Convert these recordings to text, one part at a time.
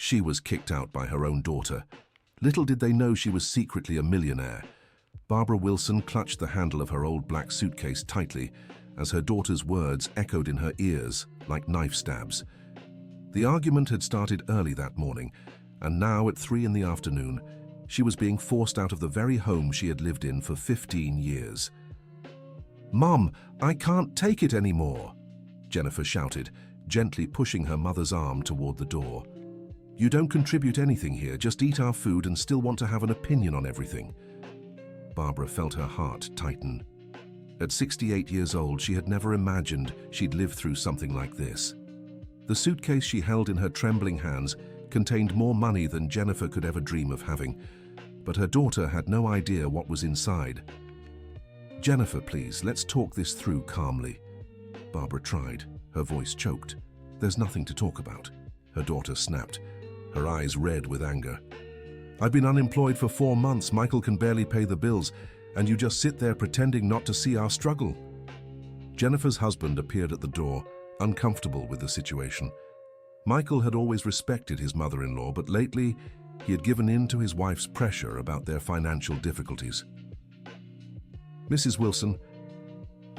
She was kicked out by her own daughter. Little did they know she was secretly a millionaire. Barbara Wilson clutched the handle of her old black suitcase tightly as her daughter's words echoed in her ears like knife stabs. The argument had started early that morning, and now at 3 in the afternoon, she was being forced out of the very home she had lived in for 15 years. "Mom, I can't take it anymore," Jennifer shouted, gently pushing her mother's arm toward the door. "You don't contribute anything here, just eat our food and still want to have an opinion on everything." Barbara felt her heart tighten. At 68 years old, she had never imagined she'd live through something like this. The suitcase she held in her trembling hands contained more money than Jennifer could ever dream of having, but her daughter had no idea what was inside. "Jennifer, please, let's talk this through calmly." Barbara tried. Her voice choked. "There's nothing to talk about," her daughter snapped, her eyes red with anger. "I've been unemployed for 4 months, Michael can barely pay the bills, and you just sit there pretending not to see our struggle." Jennifer's husband appeared at the door, uncomfortable with the situation. Michael had always respected his mother-in-law, but lately he had given in to his wife's pressure about their financial difficulties. "Mrs. Wilson,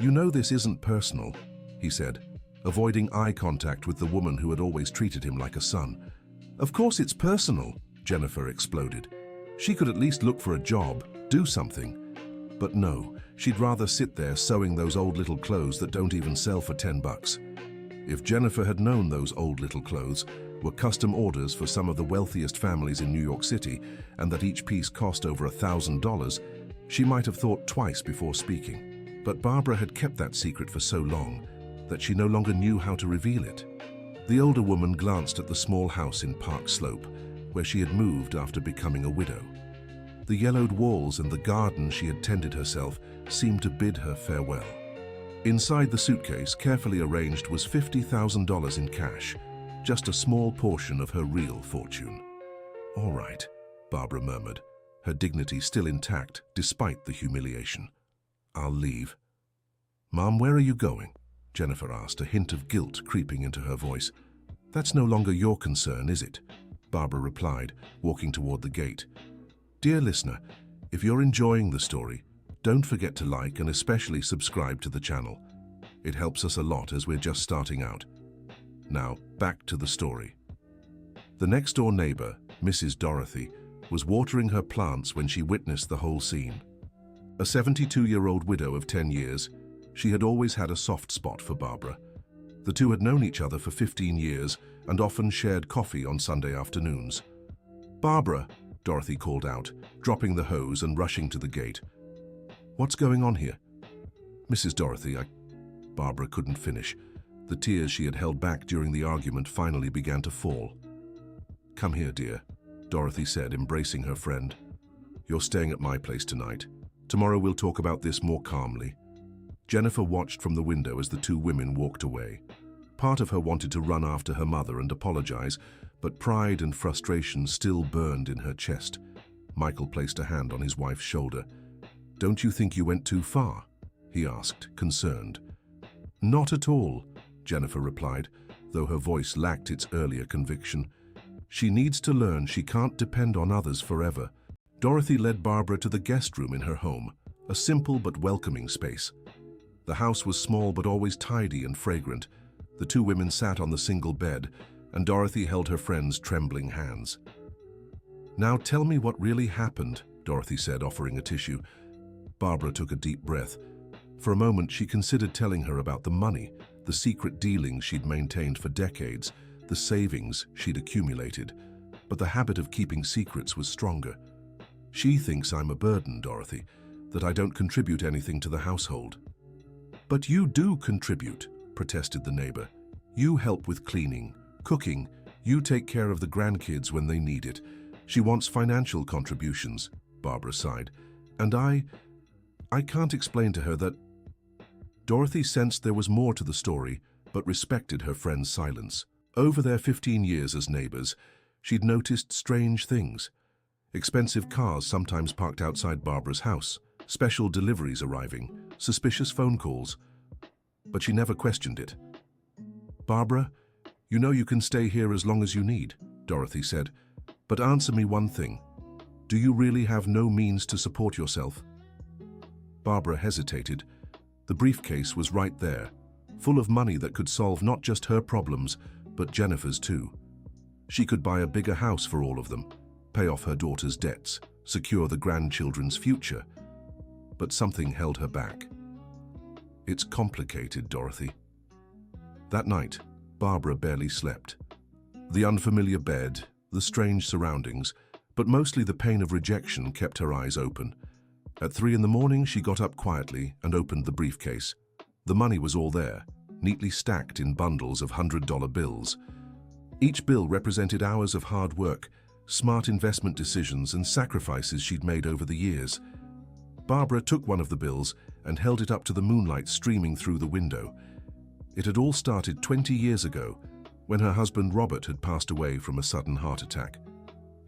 you know this isn't personal," he said, avoiding eye contact with the woman who had always treated him like a son. "Of course it's personal," Jennifer exploded. She could at least look for a job, do something. But no, she'd rather sit there sewing those old little clothes that don't even sell for $10. If Jennifer had known those old little clothes were custom orders for some of the wealthiest families in New York City and that each piece cost over $1,000, she might have thought twice before speaking. But Barbara had kept that secret for so long that she no longer knew how to reveal it. The older woman glanced at the small house in Park Slope, where she had moved after becoming a widow. The yellowed walls and the garden she had tended herself seemed to bid her farewell. Inside the suitcase, carefully arranged, was $50,000 in cash, just a small portion of her real fortune. "All right," Barbara murmured, her dignity still intact despite the humiliation. "I'll leave." "Mom, where are you going?" Jennifer asked, a hint of guilt creeping into her voice. "That's no longer your concern, is it?" Barbara replied, walking toward the gate. "Dear listener, if you're enjoying the story, don't forget to like and especially subscribe to the channel. It helps us a lot as we're just starting out. Now, back to the story. The next-door neighbor, Mrs. Dorothy, was watering her plants when she witnessed the whole scene. A 72-year-old widow of 10 years, she had always had a soft spot for Barbara. The two had known each other for 15 years and often shared coffee on Sunday afternoons. "Barbara," Dorothy called out, dropping the hose and rushing to the gate. "What's going on here?" "Mrs. Dorothy, Barbara couldn't finish. The tears she had held back during the argument finally began to fall. "Come here, dear," Dorothy said, embracing her friend. "You're staying at my place tonight. Tomorrow we'll talk about this more calmly." Jennifer watched from the window as the two women walked away. Part of her wanted to run after her mother and apologize, but pride and frustration still burned in her chest. Michael placed a hand on his wife's shoulder. "Don't you think you went too far?" he asked, concerned. "Not at all," Jennifer replied, though her voice lacked its earlier conviction. "She needs to learn she can't depend on others forever." Dorothy led Barbara to the guest room in her home, a simple but welcoming space. The house was small but always tidy and fragrant. The two women sat on the single bed, and Dorothy held her friend's trembling hands. "Now tell me what really happened," Dorothy said, offering a tissue. Barbara took a deep breath. For a moment, she considered telling her about the money, the secret dealings she'd maintained for decades, the savings she'd accumulated. But the habit of keeping secrets was stronger. "She thinks I'm a burden, Dorothy, that I don't contribute anything to the household." "But you do contribute," protested the neighbor. "You help with cleaning, cooking, you take care of the grandkids when they need it. She wants financial contributions," Barbara sighed. "And I can't explain to her that—" Dorothy sensed there was more to the story, but respected her friend's silence. Over their 15 years as neighbors, she'd noticed strange things. Expensive cars sometimes parked outside Barbara's house, special deliveries arriving, suspicious phone calls. But she never questioned it. "Barbara, you know you can stay here as long as you need," Dorothy said. "But answer me one thing. Do you really have no means to support yourself?" Barbara hesitated. The briefcase was right there, full of money that could solve not just her problems, but Jennifer's too. She could buy a bigger house for all of them, pay off her daughter's debts, secure the grandchildren's future. But something held her back. "It's complicated, Dorothy." That night, Barbara barely slept. The unfamiliar bed, the strange surroundings, but mostly the pain of rejection kept her eyes open. At 3 in the morning, she got up quietly and opened the briefcase. The money was all there, neatly stacked in bundles of $100 bills. Each bill represented hours of hard work, smart investment decisions and sacrifices she'd made over the years. Barbara took one of the bills and held it up to the moonlight streaming through the window. It had all started 20 years ago, when her husband Robert had passed away from a sudden heart attack.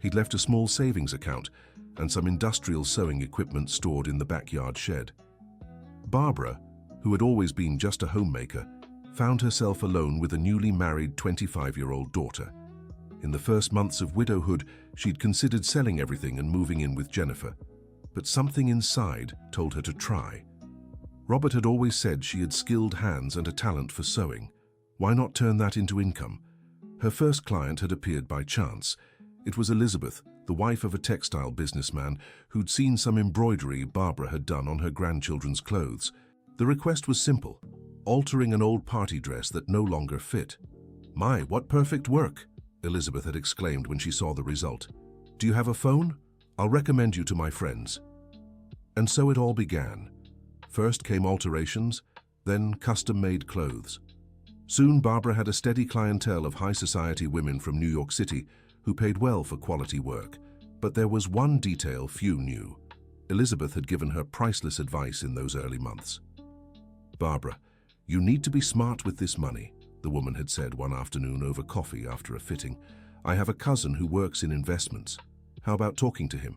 He'd left a small savings account and some industrial sewing equipment stored in the backyard shed. Barbara, who had always been just a homemaker, found herself alone with a newly married 25-year-old daughter. In the first months of widowhood, she'd considered selling everything and moving in with Jennifer. But something inside told her to try. Robert had always said she had skilled hands and a talent for sewing. Why not turn that into income? Her first client had appeared by chance. It was Elizabeth, the wife of a textile businessman who'd seen some embroidery Barbara had done on her grandchildren's clothes. The request was simple, altering an old party dress that no longer fit. "My, what perfect work!" Elizabeth had exclaimed when she saw the result. "Do you have a phone? I'll recommend you to my friends." And so it all began. First came alterations, then custom-made clothes. Soon Barbara had a steady clientele of high-society women from New York City who paid well for quality work. But there was one detail few knew. Elizabeth had given her priceless advice in those early months. "Barbara, you need to be smart with this money," the woman had said one afternoon over coffee after a fitting. "I have a cousin who works in investments. How about talking to him?"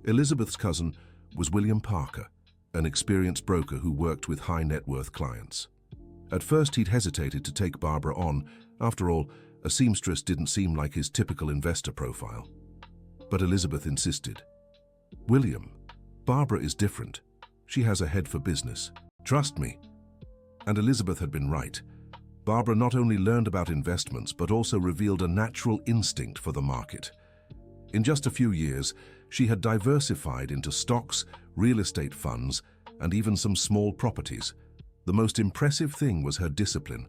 Elizabeth's cousin was William Parker, an experienced broker who worked with high-net-worth clients. At first, he'd hesitated to take Barbara on. After all, a seamstress didn't seem like his typical investor profile. But Elizabeth insisted. "William, Barbara is different. She has a head for business. Trust me." And Elizabeth had been right. Barbara not only learned about investments, but also revealed a natural instinct for the market. In just a few years, she had diversified into stocks, real estate funds, and even some small properties. The most impressive thing was her discipline.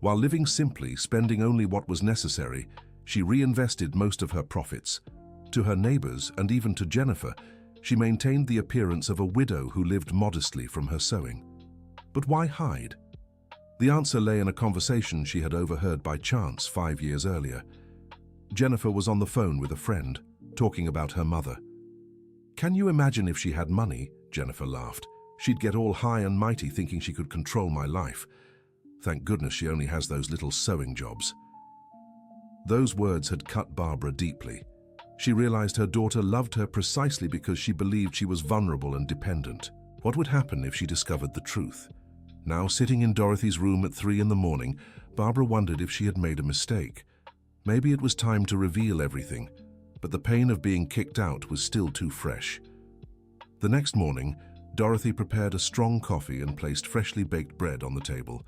While living simply, spending only what was necessary, she reinvested most of her profits. To her neighbors, and even to Jennifer, she maintained the appearance of a widow who lived modestly from her sewing. But why hide? The answer lay in a conversation she had overheard by chance 5 years earlier. Jennifer was on the phone with a friend, talking about her mother. "Can you imagine if she had money?" Jennifer laughed. "She'd get all high and mighty thinking she could control my life. Thank goodness she only has those little sewing jobs." Those words had cut Barbara deeply. She realized her daughter loved her precisely because she believed she was vulnerable and dependent. What would happen if she discovered the truth? Now, sitting in Dorothy's room at 3 in the morning, Barbara wondered if she had made a mistake. Maybe it was time to reveal everything, but the pain of being kicked out was still too fresh. The next morning, Dorothy prepared a strong coffee and placed freshly baked bread on the table.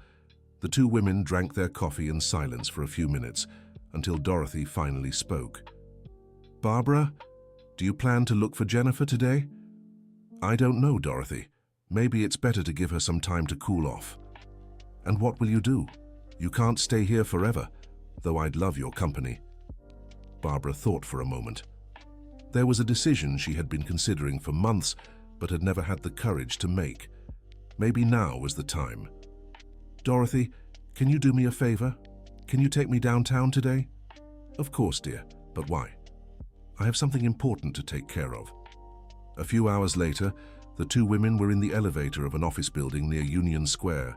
The two women drank their coffee in silence for a few minutes, until Dorothy finally spoke. "Barbara, do you plan to look for Jennifer today?" "I don't know, Dorothy. Maybe it's better to give her some time to cool off." "And what will you do? You can't stay here forever, though I'd love your company." Barbara thought for a moment. There was a decision she had been considering for months, but had never had the courage to make. Maybe now was the time. "Dorothy, can you do me a favor? Can you take me downtown today?" "Of course, dear. But why?" "I have something important to take care of." A few hours later, the two women were in the elevator of an office building near Union Square.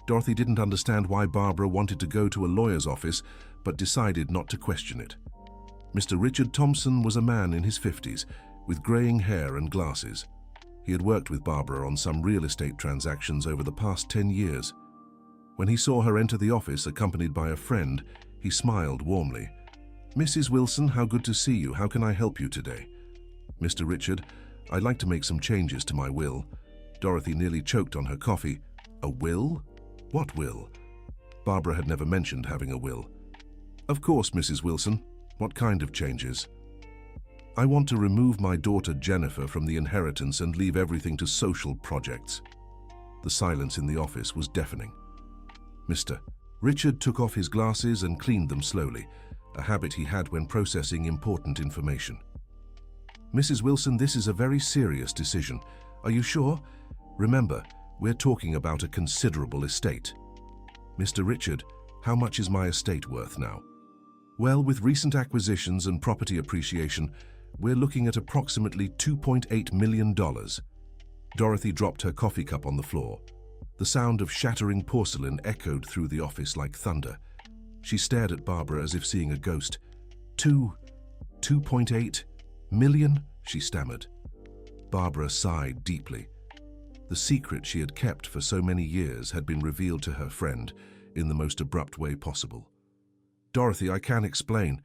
Dorothy didn't understand why Barbara wanted to go to a lawyer's office, but decided not to question it. Mr. Richard Thompson was a man in his 50s, with graying hair and glasses. He had worked with Barbara on some real estate transactions over the past 10 years. When he saw her enter the office accompanied by a friend, he smiled warmly. Mrs. Wilson, how good to see you. How can I help you today? Mr. Richard, I'd like to make some changes to my will. Dorothy nearly choked on her coffee. A will? What will? Barbara had never mentioned having a will. Of course, Mrs. Wilson. What kind of changes? I want to remove my daughter Jennifer from the inheritance and leave everything to social projects. The silence in the office was deafening. Mr. Richard took off his glasses and cleaned them slowly, a habit he had when processing important information. Mrs. Wilson, this is a very serious decision. Are you sure? Remember, we're talking about a considerable estate. Mr. Richard, how much is my estate worth now? Well, with recent acquisitions and property appreciation, we're looking at approximately $2.8 million. Dorothy dropped her coffee cup on the floor. The sound of shattering porcelain echoed through the office like thunder. She stared at Barbara as if seeing a ghost. 2.8 million, she stammered. Barbara sighed deeply. The secret she had kept for so many years had been revealed to her friend in the most abrupt way possible. Dorothy, I can't explain.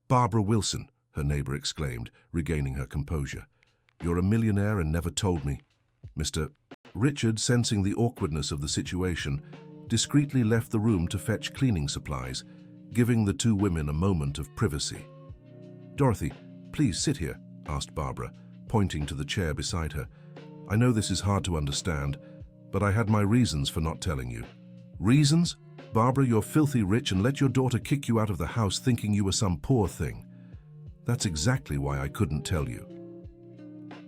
Barbara Wilson, her neighbor exclaimed, regaining her composure. You're a millionaire and never told me. Mr. Richard, sensing the awkwardness of the situation, discreetly left the room to fetch cleaning supplies, giving the two women a moment of privacy. Dorothy, please sit here, asked Barbara, pointing to the chair beside her. I know this is hard to understand, but I had my reasons for not telling you. Reasons? Barbara, you're filthy rich and let your daughter kick you out of the house thinking you were some poor thing. That's exactly why I couldn't tell you.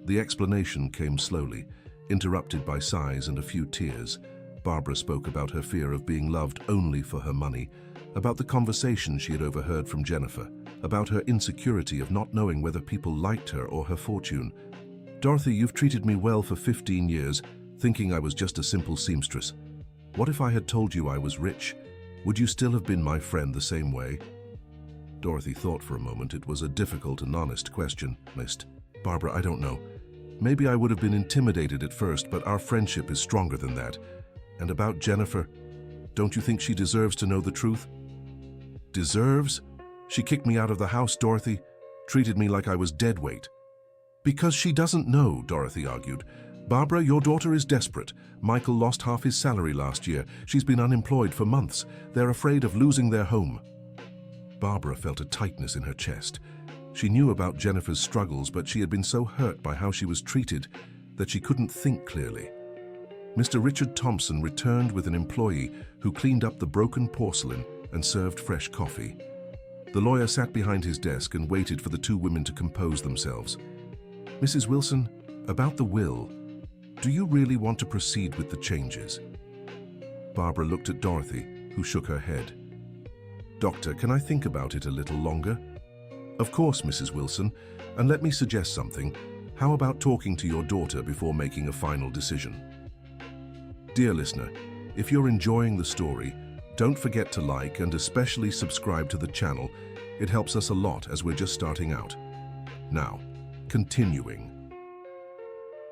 The explanation came slowly, interrupted by sighs and a few tears. Barbara spoke about her fear of being loved only for her money, about the conversation she had overheard from Jennifer, about her insecurity of not knowing whether people liked her or her fortune. Dorothy, you've treated me well for 15 years, thinking I was just a simple seamstress. What if I had told you I was rich? Would you still have been my friend the same way? Dorothy thought for a moment. It was a difficult and honest question. Barbara, I don't know. Maybe I would have been intimidated at first, but our friendship is stronger than that. And about Jennifer, don't you think she deserves to know the truth? Deserves? She kicked me out of the house, Dorothy, treated me like I was dead weight. Because she doesn't know, Dorothy argued. Barbara, your daughter is desperate. Michael lost half his salary last year. She's been unemployed for months. They're afraid of losing their home. Barbara felt a tightness in her chest. She knew about Jennifer's struggles, but she had been so hurt by how she was treated that she couldn't think clearly. Mr. Richard Thompson returned with an employee who cleaned up the broken porcelain and served fresh coffee. The lawyer sat behind his desk and waited for the two women to compose themselves. Mrs. Wilson, about the will, do you really want to proceed with the changes? Barbara looked at Dorothy, who shook her head. Doctor, can I think about it a little longer? Of course, Mrs. Wilson, and let me suggest something. How about talking to your daughter before making a final decision? Dear listener, if you're enjoying the story, don't forget to like and especially subscribe to the channel. It helps us a lot as we're just starting out. Now, continuing.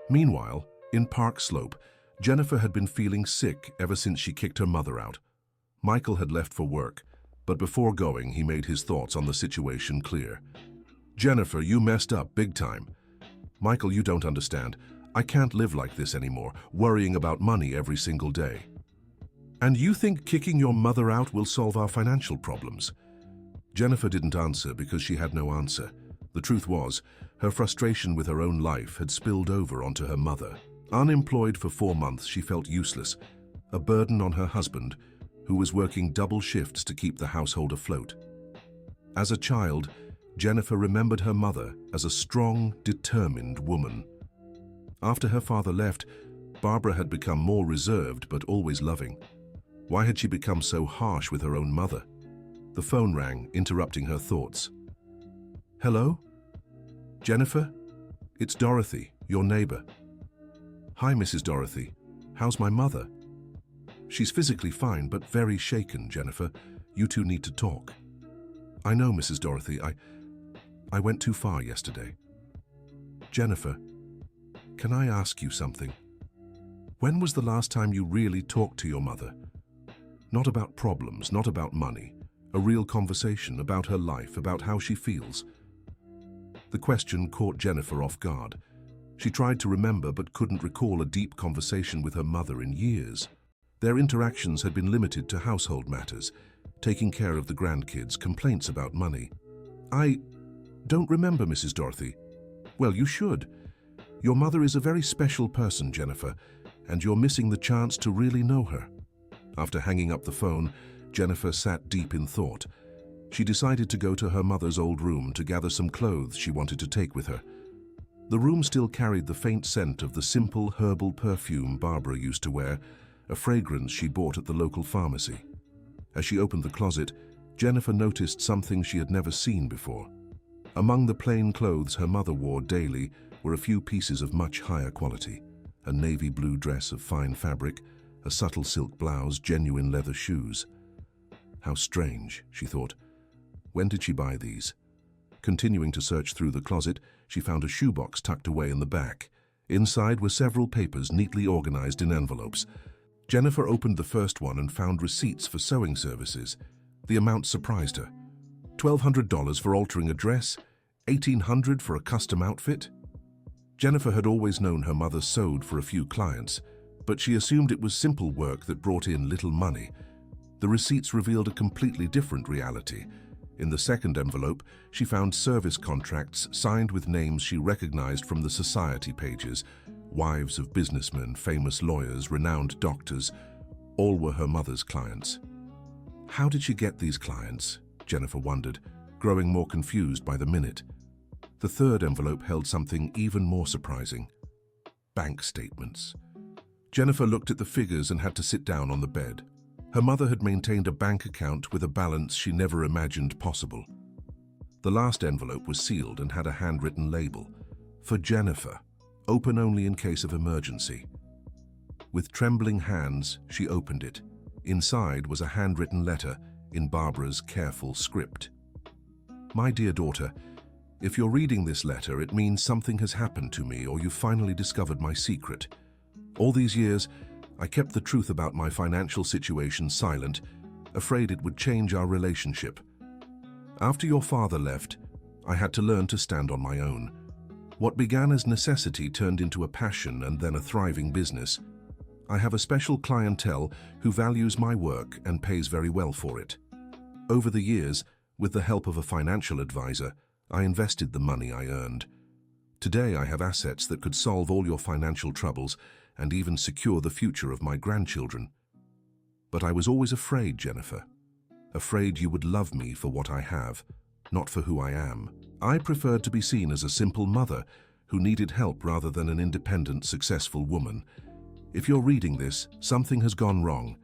Meanwhile, in Park Slope, Jennifer had been feeling sick ever since she kicked her mother out. Michael had left for work, but before going, he made his thoughts on the situation clear. Jennifer, you messed up big time. Michael, you don't understand. I can't live like this anymore, worrying about money every single day. And you think kicking your mother out will solve our financial problems? Jennifer didn't answer because she had no answer. The truth was, her frustration with her own life had spilled over onto her mother. Unemployed for 4 months, she felt useless, a burden on her husband, who was working double shifts to keep the household afloat. As a child, Jennifer remembered her mother as a strong, determined woman. After her father left, Barbara had become more reserved but always loving. Why had she become so harsh with her own mother? The phone rang, interrupting her thoughts. Hello? Jennifer? It's Dorothy, your neighbor. Hi, Mrs. Dorothy. How's my mother? She's physically fine, but very shaken, Jennifer. You two need to talk. I know, Mrs. Dorothy. I went too far yesterday. Jennifer, can I ask you something? When was the last time you really talked to your mother? Not about problems, not about money. A real conversation about her life, about how she feels. The question caught Jennifer off guard. She tried to remember but couldn't recall a deep conversation with her mother in years. Their interactions had been limited to household matters, taking care of the grandkids, complaints about money. "I don't remember, Mrs. Dorothy." "Well, you should. Your mother is a very special person, Jennifer, and you're missing the chance to really know her." After hanging up the phone, Jennifer sat deep in thought. She decided to go to her mother's old room to gather some clothes she wanted to take with her. The room still carried the faint scent of the simple herbal perfume Barbara used to wear, a fragrance she bought at the local pharmacy. As she opened the closet, Jennifer noticed something she had never seen before. Among the plain clothes her mother wore daily were a few pieces of much higher quality: a navy blue dress of fine fabric, a subtle silk blouse, genuine leather shoes. How strange, she thought. When did she buy these? Continuing to search through the closet, she found a shoebox tucked away in the back. Inside were several papers neatly organized in envelopes. Jennifer opened the first one and found receipts for sewing services. The amount surprised her. $1,200 for altering a dress, $1,800 for a custom outfit. Jennifer had always known her mother sewed for a few clients, but she assumed it was simple work that brought in little money. The receipts revealed a completely different reality. In the second envelope, she found service contracts signed with names she recognized from the society pages. Wives of businessmen, famous lawyers, renowned doctors, all were her mother's clients. How did she get these clients? Jennifer wondered, growing more confused by the minute. The third envelope held something even more surprising: bank statements. Jennifer looked at the figures and had to sit down on the bed. Her mother had maintained a bank account with a balance she never imagined possible. The last envelope was sealed and had a handwritten label: "For Jennifer, open only in case of emergency." With trembling hands, she opened it. Inside was a handwritten letter in Barbara's careful script. "My dear daughter, if you're reading this letter, it means something has happened to me, or you've finally discovered my secret. All these years, I kept the truth about my financial situation silent, afraid it would change our relationship. After your father left, I had to learn to stand on my own. What began as necessity turned into a passion and then a thriving business. I have a special clientele who values my work and pays very well for it. Over the years, with the help of a financial advisor, I invested the money I earned. Today I have assets that could solve all your financial troubles and even secure the future of my grandchildren. But I was always afraid, Jennifer. Afraid you would love me for what I have, not for who I am. I preferred to be seen as a simple mother who needed help rather than an independent, successful woman. If you're reading this, something has gone wrong,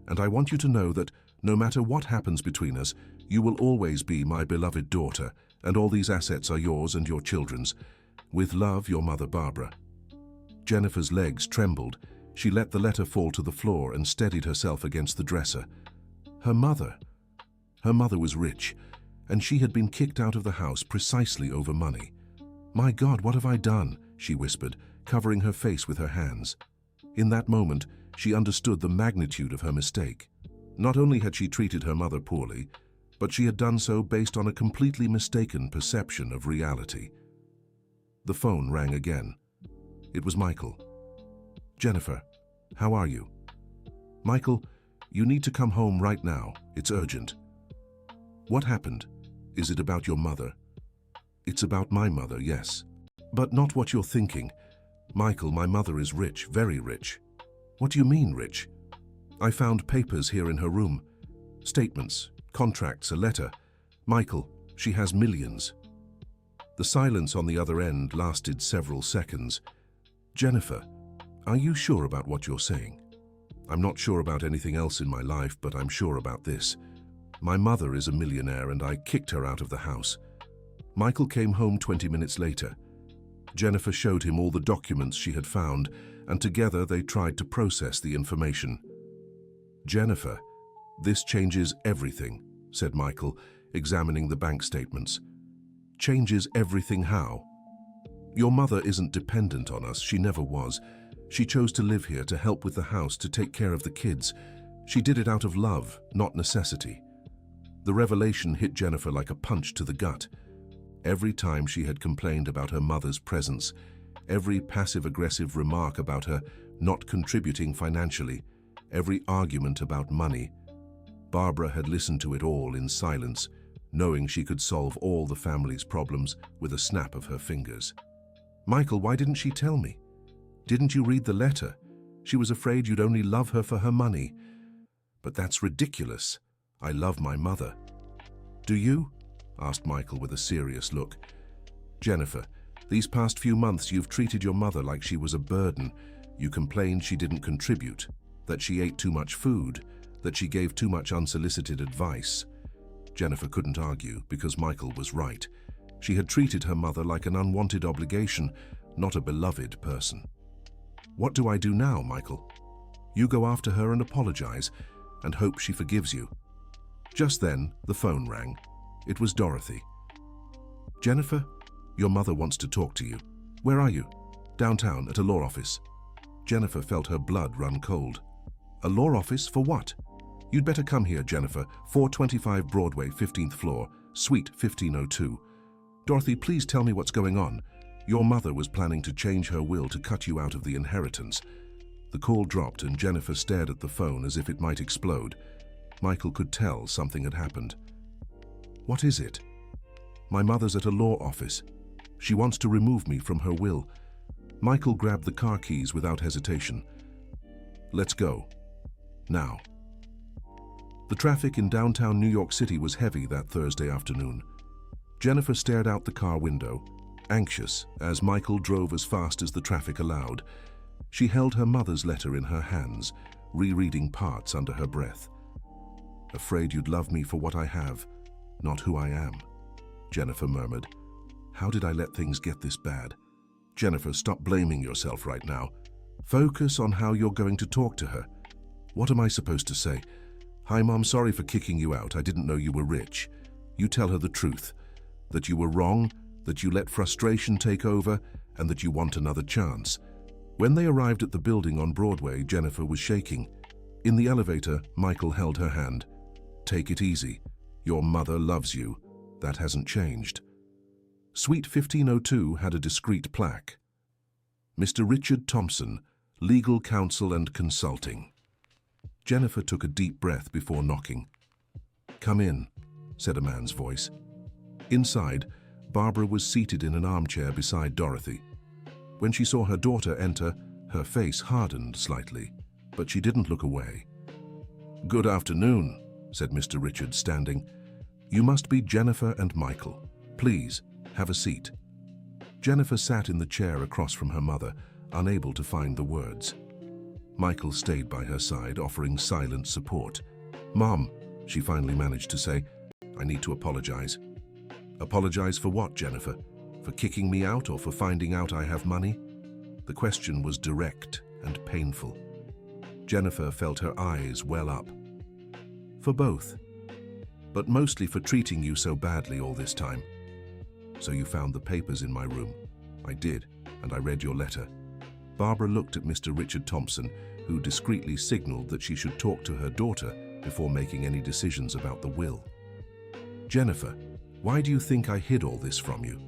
and I want you to know that no matter what happens between us, you will always be my beloved daughter, and all these assets are yours and your children's. With love, your mother, Barbara." Jennifer's legs trembled. She let the letter fall to the floor and steadied herself against the dresser. Her mother was rich, and she had been kicked out of the house precisely over money. "My God, what have I done?" she whispered, covering her face with her hands. In that moment, she understood the magnitude of her mistake. Not only had she treated her mother poorly, but she had done so based on a completely mistaken perception of reality. The phone rang again. It was Michael. "Jennifer, how are you?" "Michael, you need to come home right now. It's urgent." "What happened? Is it about your mother?" "It's about my mother, yes. But not what you're thinking. Michael, my mother is rich, very rich." "What do you mean, rich?" "I found papers here in her room. Statements, contracts, a letter. Michael, she has millions." The silence on the other end lasted several seconds. "Jennifer, are you sure about what you're saying?" "I'm not sure about anything else in my life, but I'm sure about this. My mother is a millionaire and I kicked her out of the house." Michael came home 20 minutes later. Jennifer showed him all the documents she had found, and together they tried to process the information. "Jennifer, this changes everything," said Michael, examining the bank statements. "Changes everything how?" "Your mother isn't dependent on us, she never was. She chose to live here to help with the house, to take care of the kids. She did it out of love, not necessity." The revelation hit Jennifer like a punch to the gut. Every time she had complained about her mother's presence, every passive-aggressive remark about her not contributing financially, every argument about money, Barbara had listened to it all in silence, knowing she could solve all the family's problems with a snap of her fingers. "Michael, why didn't she tell me? Didn't you read the letter? She was afraid you'd only love her for her money." "But that's ridiculous. I love my mother." "Do you?" asked Michael with a serious look. "Jennifer, these past few months you've treated your mother like she was a burden. You complained she didn't contribute, that she ate too much food, that she gave too much unsolicited advice." Jennifer couldn't argue because Michael was right. She had treated her mother like an unwanted obligation, not a beloved person. "What do I do now, Michael?" "You go after her and apologize, and hope she forgives you." Just then, the phone rang. It was Dorothy. "Jennifer, your mother wants to talk to you. Where are you?" "Downtown, at a law office." Jennifer felt her blood run cold. "A law office? For what?" "You'd better come here, Jennifer. 425 Broadway, 15th floor, suite 1502. Dorothy, please tell me what's going on. Your mother was planning to change her will to cut you out of the inheritance." The call dropped and Jennifer stared at the phone as if it might explode. Michael could tell something had happened. "What is it?" "My mother's at a law office. She wants to remove me from her will." Michael grabbed the car keys without hesitation. "Let's go. Now." The traffic in downtown New York City was heavy that Thursday afternoon. Jennifer stared out the car window, anxious as Michael drove as fast as the traffic allowed. She held her mother's letter in her hands, rereading parts under her breath. "Afraid you'd love me for what I have, not who I am," Jennifer murmured. "How did I let things get this bad?" "Jennifer, stop blaming yourself right now. Focus on how you're going to talk to her." "What am I supposed to say?" "Hi, Mom, sorry for kicking you out. I didn't know you were rich." You tell her the truth, that you were wrong, that you let frustration take over, and that you want another chance. When they arrived at the building on Broadway, Jennifer was shaking. In the elevator, Michael held her hand. "Take it easy. Your mother loves you. That hasn't changed." Suite 1502 had a discreet plaque. "Mr. Richard Thompson, Legal Counsel and Consulting." Jennifer took a deep breath before knocking. "Come in," said a man's voice. Inside, Barbara was seated in an armchair beside Dorothy. When she saw her daughter enter, her face hardened slightly, but she didn't look away. "Good afternoon," said Mr. Richard, standing. "You must be Jennifer and Michael. Please, have a seat." Jennifer sat in the chair across from her mother, unable to find the words. Michael stayed by her side, offering silent support. "Mom," she finally managed to say, "I need to apologize." "Apologize for what, Jennifer? For kicking me out or for finding out I have money?" The question was direct and painful. Jennifer felt her eyes well up. "For both. But mostly for treating you so badly all this time." "So you found the papers in my room?" "I did, and I read your letter." Barbara looked at Mr. Richard Thompson, who discreetly signaled that she should talk to her daughter before making any decisions about the will. "Jennifer, why do you think I hid all this from you?"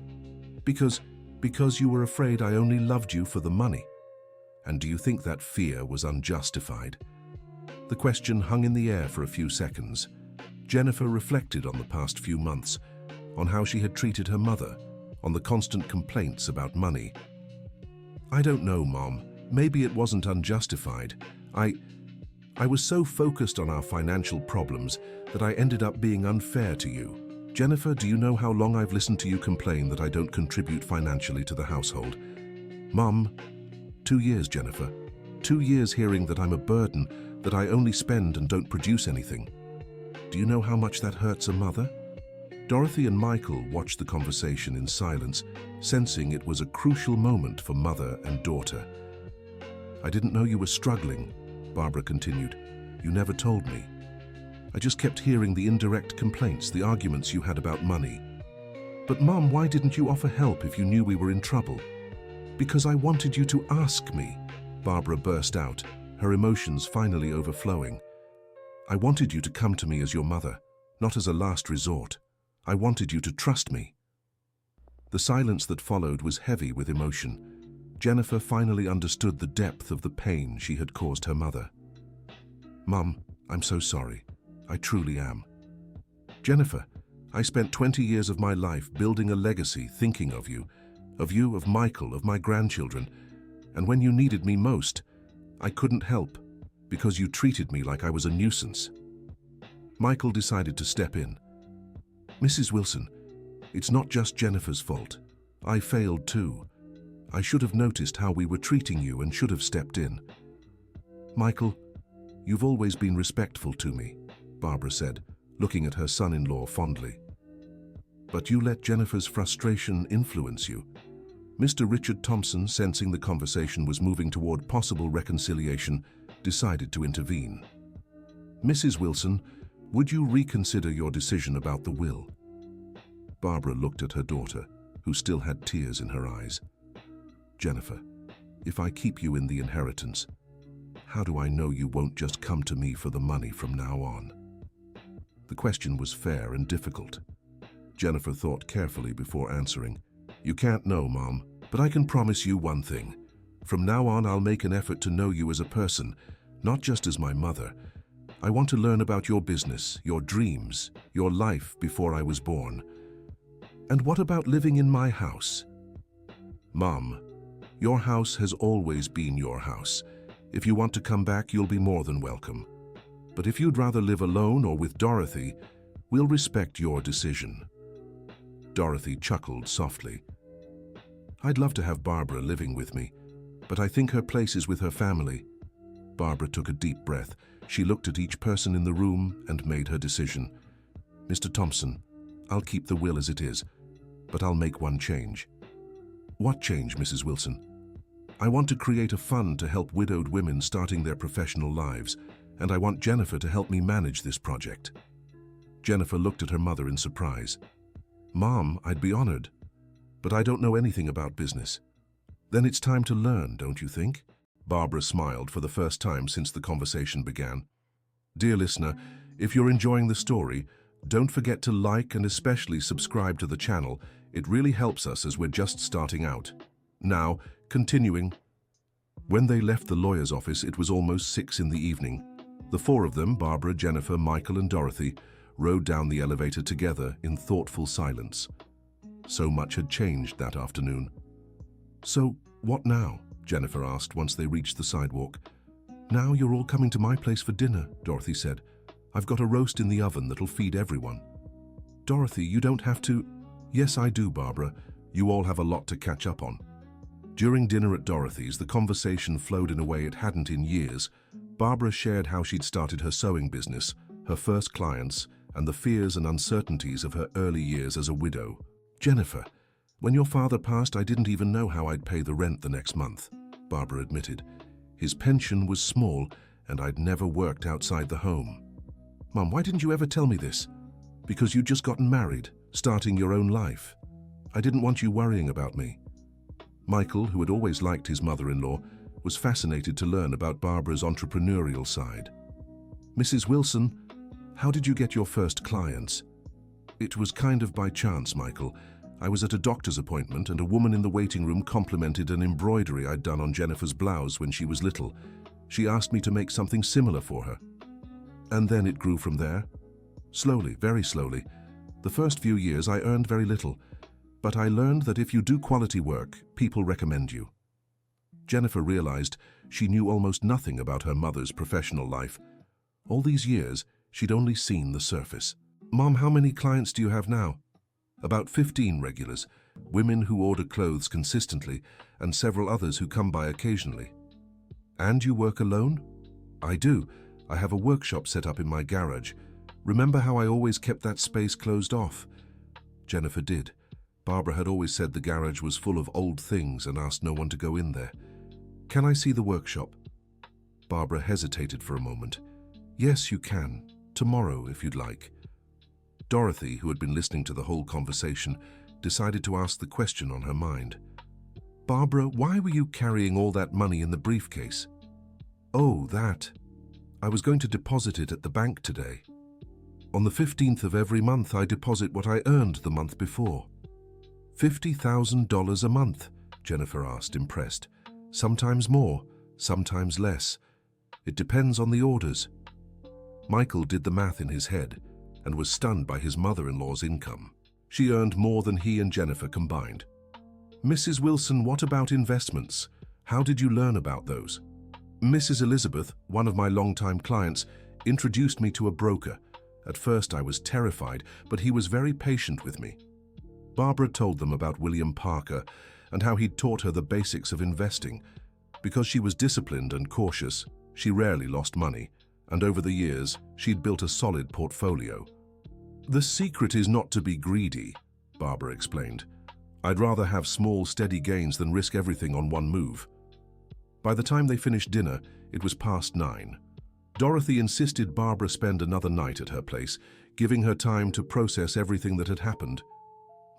Because you were afraid I only loved you for the money." "And do you think that fear was unjustified?" The question hung in the air for a few seconds. Jennifer reflected on the past few months, on how she had treated her mother, on the constant complaints about money. "I don't know, Mom. Maybe it wasn't unjustified. I was so focused on our financial problems that I ended up being unfair to you. Jennifer, do you know how long I've listened to you complain that I don't contribute financially to the household?" "Mom, 2 years, Jennifer. 2 years hearing that I'm a burden, that I only spend and don't produce anything. Do you know how much that hurts a mother?" Dorothy and Michael watched the conversation in silence, sensing it was a crucial moment for mother and daughter. "I didn't know you were struggling," Barbara continued. "You never told me. I just kept hearing the indirect complaints, the arguments you had about money." "But Mom, why didn't you offer help if you knew we were in trouble?" "Because I wanted you to ask me," Barbara burst out, her emotions finally overflowing. "I wanted you to come to me as your mother, not as a last resort. I wanted you to trust me." The silence that followed was heavy with emotion. Jennifer finally understood the depth of the pain she had caused her mother. "Mum, I'm so sorry. I truly am. Jennifer, I spent 20 years of my life building a legacy thinking of you, of Michael, of my grandchildren, and when you needed me most, I couldn't help because you treated me like I was a nuisance." Michael decided to step in. "Mrs. Wilson, it's not just Jennifer's fault. I failed too. I should have noticed how we were treating you and should have stepped in." "Michael, you've always been respectful to me," Barbara said, looking at her son-in-law fondly. "But you let Jennifer's frustration influence you." Mr. Richard Thompson, sensing the conversation was moving toward possible reconciliation, decided to intervene. "Mrs. Wilson, would you reconsider your decision about the will?" Barbara looked at her daughter, who still had tears in her eyes. "Jennifer, if I keep you in the inheritance, how do I know you won't just come to me for the money from now on?" The question was fair and difficult. Jennifer thought carefully before answering. "You can't know, Mom, but I can promise you one thing. From now on, I'll make an effort to know you as a person, not just as my mother. I want to learn about your business, your dreams, your life before I was born. And what about living in my house?" "Mom, your house has always been your house. If you want to come back, you'll be more than welcome. But if you'd rather live alone or with Dorothy, we'll respect your decision." Dorothy chuckled softly. "I'd love to have Barbara living with me, but I think her place is with her family." Barbara took a deep breath. She looked at each person in the room and made her decision. "Mr. Thompson, I'll keep the will as it is, but I'll make one change." "What change, Mrs. Wilson?" "I want to create a fund to help widowed women starting their professional lives, and I want Jennifer to help me manage this project." Jennifer looked at her mother in surprise. "Mom, I'd be honored, but I don't know anything about business." "Then it's time to learn, don't you think?" Barbara smiled for the first time since the conversation began. Dear listener, if you're enjoying the story, don't forget to like and especially subscribe to the channel. It really helps us as we're just starting out. Now, continuing. When they left the lawyer's office, it was almost 6 in the evening. The four of them, Barbara, Jennifer, Michael, and Dorothy, rode down the elevator together in thoughtful silence. So much had changed that afternoon. "So, what now?" Jennifer asked once they reached the sidewalk. "Now you're all coming to my place for dinner," Dorothy said. "I've got a roast in the oven that'll feed everyone." "Dorothy, you don't have to—" "Yes, I do, Barbara. You all have a lot to catch up on." During dinner at Dorothy's, the conversation flowed in a way it hadn't in years. Barbara shared how she'd started her sewing business, her first clients, and the fears and uncertainties of her early years as a widow. "Jennifer, when your father passed, I didn't even know how I'd pay the rent the next month," Barbara admitted. "His pension was small, and I'd never worked outside the home." "Mum, why didn't you ever tell me this?" "Because you'd just gotten married, starting your own life. I didn't want you worrying about me." Michael, who had always liked his mother-in-law, was fascinated to learn about Barbara's entrepreneurial side. "Mrs. Wilson, how did you get your first clients?" "It was kind of by chance, Michael. I was at a doctor's appointment and a woman in the waiting room complimented an embroidery I'd done on Jennifer's blouse when she was little. She asked me to make something similar for her. And then it grew from there. Slowly, very slowly. The first few years I earned very little, but I learned that if you do quality work, people recommend you." Jennifer realized she knew almost nothing about her mother's professional life. All these years, she'd only seen the surface. "Mom, how many clients do you have now?" "About 15 regulars, women who order clothes consistently, and several others who come by occasionally." "And you work alone?" "I do. I have a workshop set up in my garage. Remember how I always kept that space closed off?" Jennifer did. Barbara had always said the garage was full of old things and asked no one to go in there. "Can I see the workshop?" Barbara hesitated for a moment. "Yes, you can. Tomorrow, if you'd like." Dorothy, who had been listening to the whole conversation, decided to ask the question on her mind. "Barbara, why were you carrying all that money in the briefcase?" "Oh, that. I was going to deposit it at the bank today." On the 15th of every month, I deposit what I earned the month before. $50,000 a month? Jennifer asked, impressed. Sometimes more, sometimes less. It depends on the orders. Michael did the math in his head and was stunned by his mother-in-law's income. She earned more than he and Jennifer combined. Mrs. Wilson, what about investments? How did you learn about those? Mrs. Elizabeth, one of my longtime clients, introduced me to a broker. At first I was terrified, but he was very patient with me. Barbara told them about William Parker and how he'd taught her the basics of investing. Because she was disciplined and cautious, she rarely lost money, and over the years, she'd built a solid portfolio. The secret is not to be greedy, Barbara explained. I'd rather have small, steady gains than risk everything on one move. By the time they finished dinner, it was past 9. Dorothy insisted Barbara spend another night at her place, giving her time to process everything that had happened.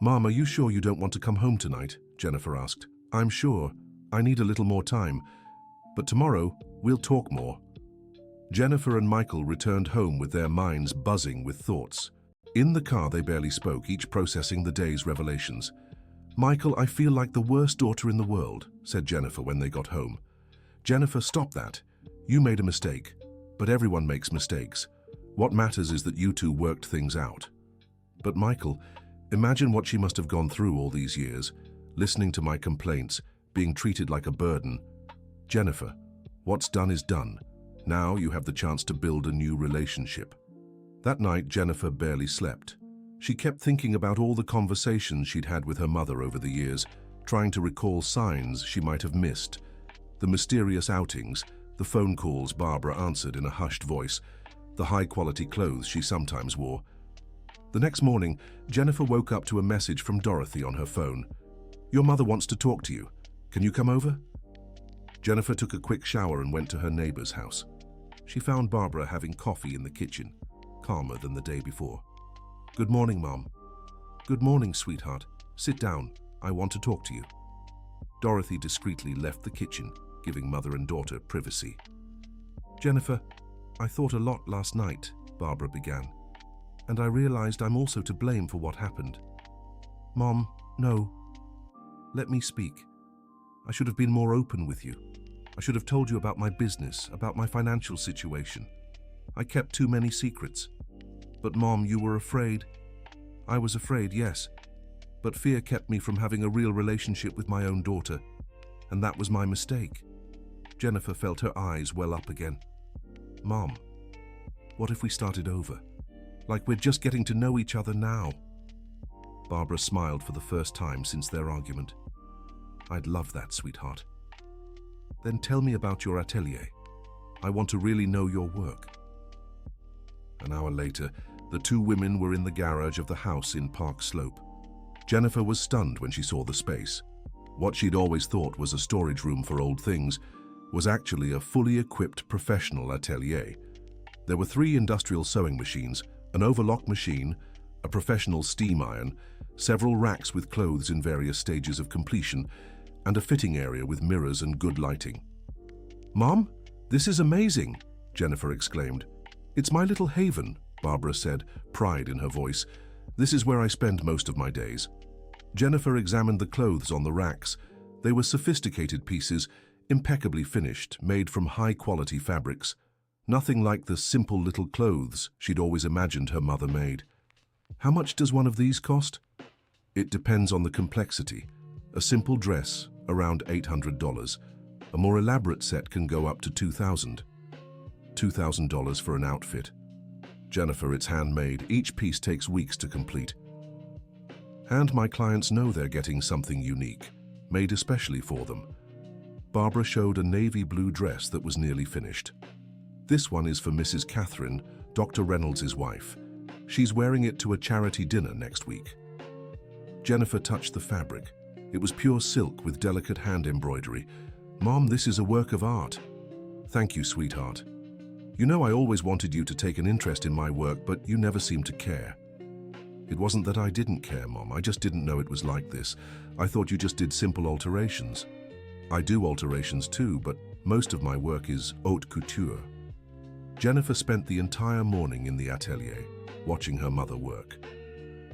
Mom, are you sure you don't want to come home tonight? Jennifer asked. I'm sure. I need a little more time. But tomorrow, we'll talk more. Jennifer and Michael returned home with their minds buzzing with thoughts. In the car, they barely spoke, each processing the day's revelations. Michael, I feel like the worst daughter in the world, said Jennifer when they got home. Jennifer, stop that. You made a mistake, but everyone makes mistakes. What matters is that you two worked things out. But Michael, imagine what she must have gone through all these years, listening to my complaints, being treated like a burden. Jennifer, what's done is done. Now you have the chance to build a new relationship. That night, Jennifer barely slept. She kept thinking about all the conversations she'd had with her mother over the years, trying to recall signs she might have missed. The mysterious outings, the phone calls Barbara answered in a hushed voice, the high-quality clothes she sometimes wore. The next morning, Jennifer woke up to a message from Dorothy on her phone. Your mother wants to talk to you. Can you come over? Jennifer took a quick shower and went to her neighbor's house. She found Barbara having coffee in the kitchen, calmer than the day before. Good morning, Mom. Good morning, sweetheart. Sit down. I want to talk to you. Dorothy discreetly left the kitchen, giving mother and daughter privacy. Jennifer, I thought a lot last night, Barbara began, and I realized I'm also to blame for what happened. Mom, no. Let me speak. I should have been more open with you. I should have told you about my business, about my financial situation. I kept too many secrets. But Mom, you were afraid. I was afraid, yes. But fear kept me from having a real relationship with my own daughter. And that was my mistake. Jennifer felt her eyes well up again. Mom, what if we started over? Like we're just getting to know each other now. Barbara smiled for the first time since their argument. I'd love that, sweetheart. Then tell me about your atelier. I want to really know your work. An hour later, the two women were in the garage of the house in Park Slope. Jennifer was stunned when she saw the space. What she'd always thought was a storage room for old things was actually a fully equipped professional atelier. There were 3 industrial sewing machines, an overlock machine, a professional steam iron, several racks with clothes in various stages of completion, and a fitting area with mirrors and good lighting. Mom, this is amazing, Jennifer exclaimed. It's my little haven, Barbara said, pride in her voice. This is where I spend most of my days. Jennifer examined the clothes on the racks. They were sophisticated pieces, impeccably finished, made from high-quality fabrics. Nothing like the simple little clothes she'd always imagined her mother made. How much does one of these cost? It depends on the complexity. A simple dress, around $800. A more elaborate set can go up to $2,000. $2,000 for an outfit. Jennifer, it's handmade. Each piece takes weeks to complete. And my clients know they're getting something unique, made especially for them. Barbara showed a navy blue dress that was nearly finished. This one is for Mrs. Catherine, Dr. Reynolds' wife. She's wearing it to a charity dinner next week. Jennifer touched the fabric. It was pure silk with delicate hand embroidery. Mom, this is a work of art. Thank you, sweetheart. You know I always wanted you to take an interest in my work, but you never seemed to care. It wasn't that I didn't care, Mom. I just didn't know it was like this. I thought you just did simple alterations. I do alterations too, but most of my work is haute couture. Jennifer spent the entire morning in the atelier. watching her mother work.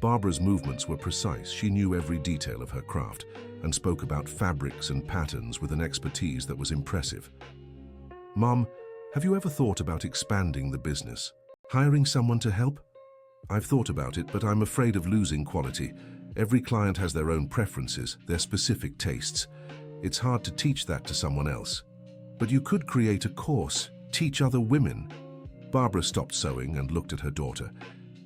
Barbara's movements were precise. She knew every detail of her craft and spoke about fabrics and patterns with an expertise that was impressive. "Mom, have you ever thought about expanding the business? Hiring someone to help?" "I've thought about it, but I'm afraid of losing quality. Every client has their own preferences, their specific tastes. It's hard to teach that to someone else." "But you could create a course, teach other women." Barbara stopped sewing and looked at her daughter.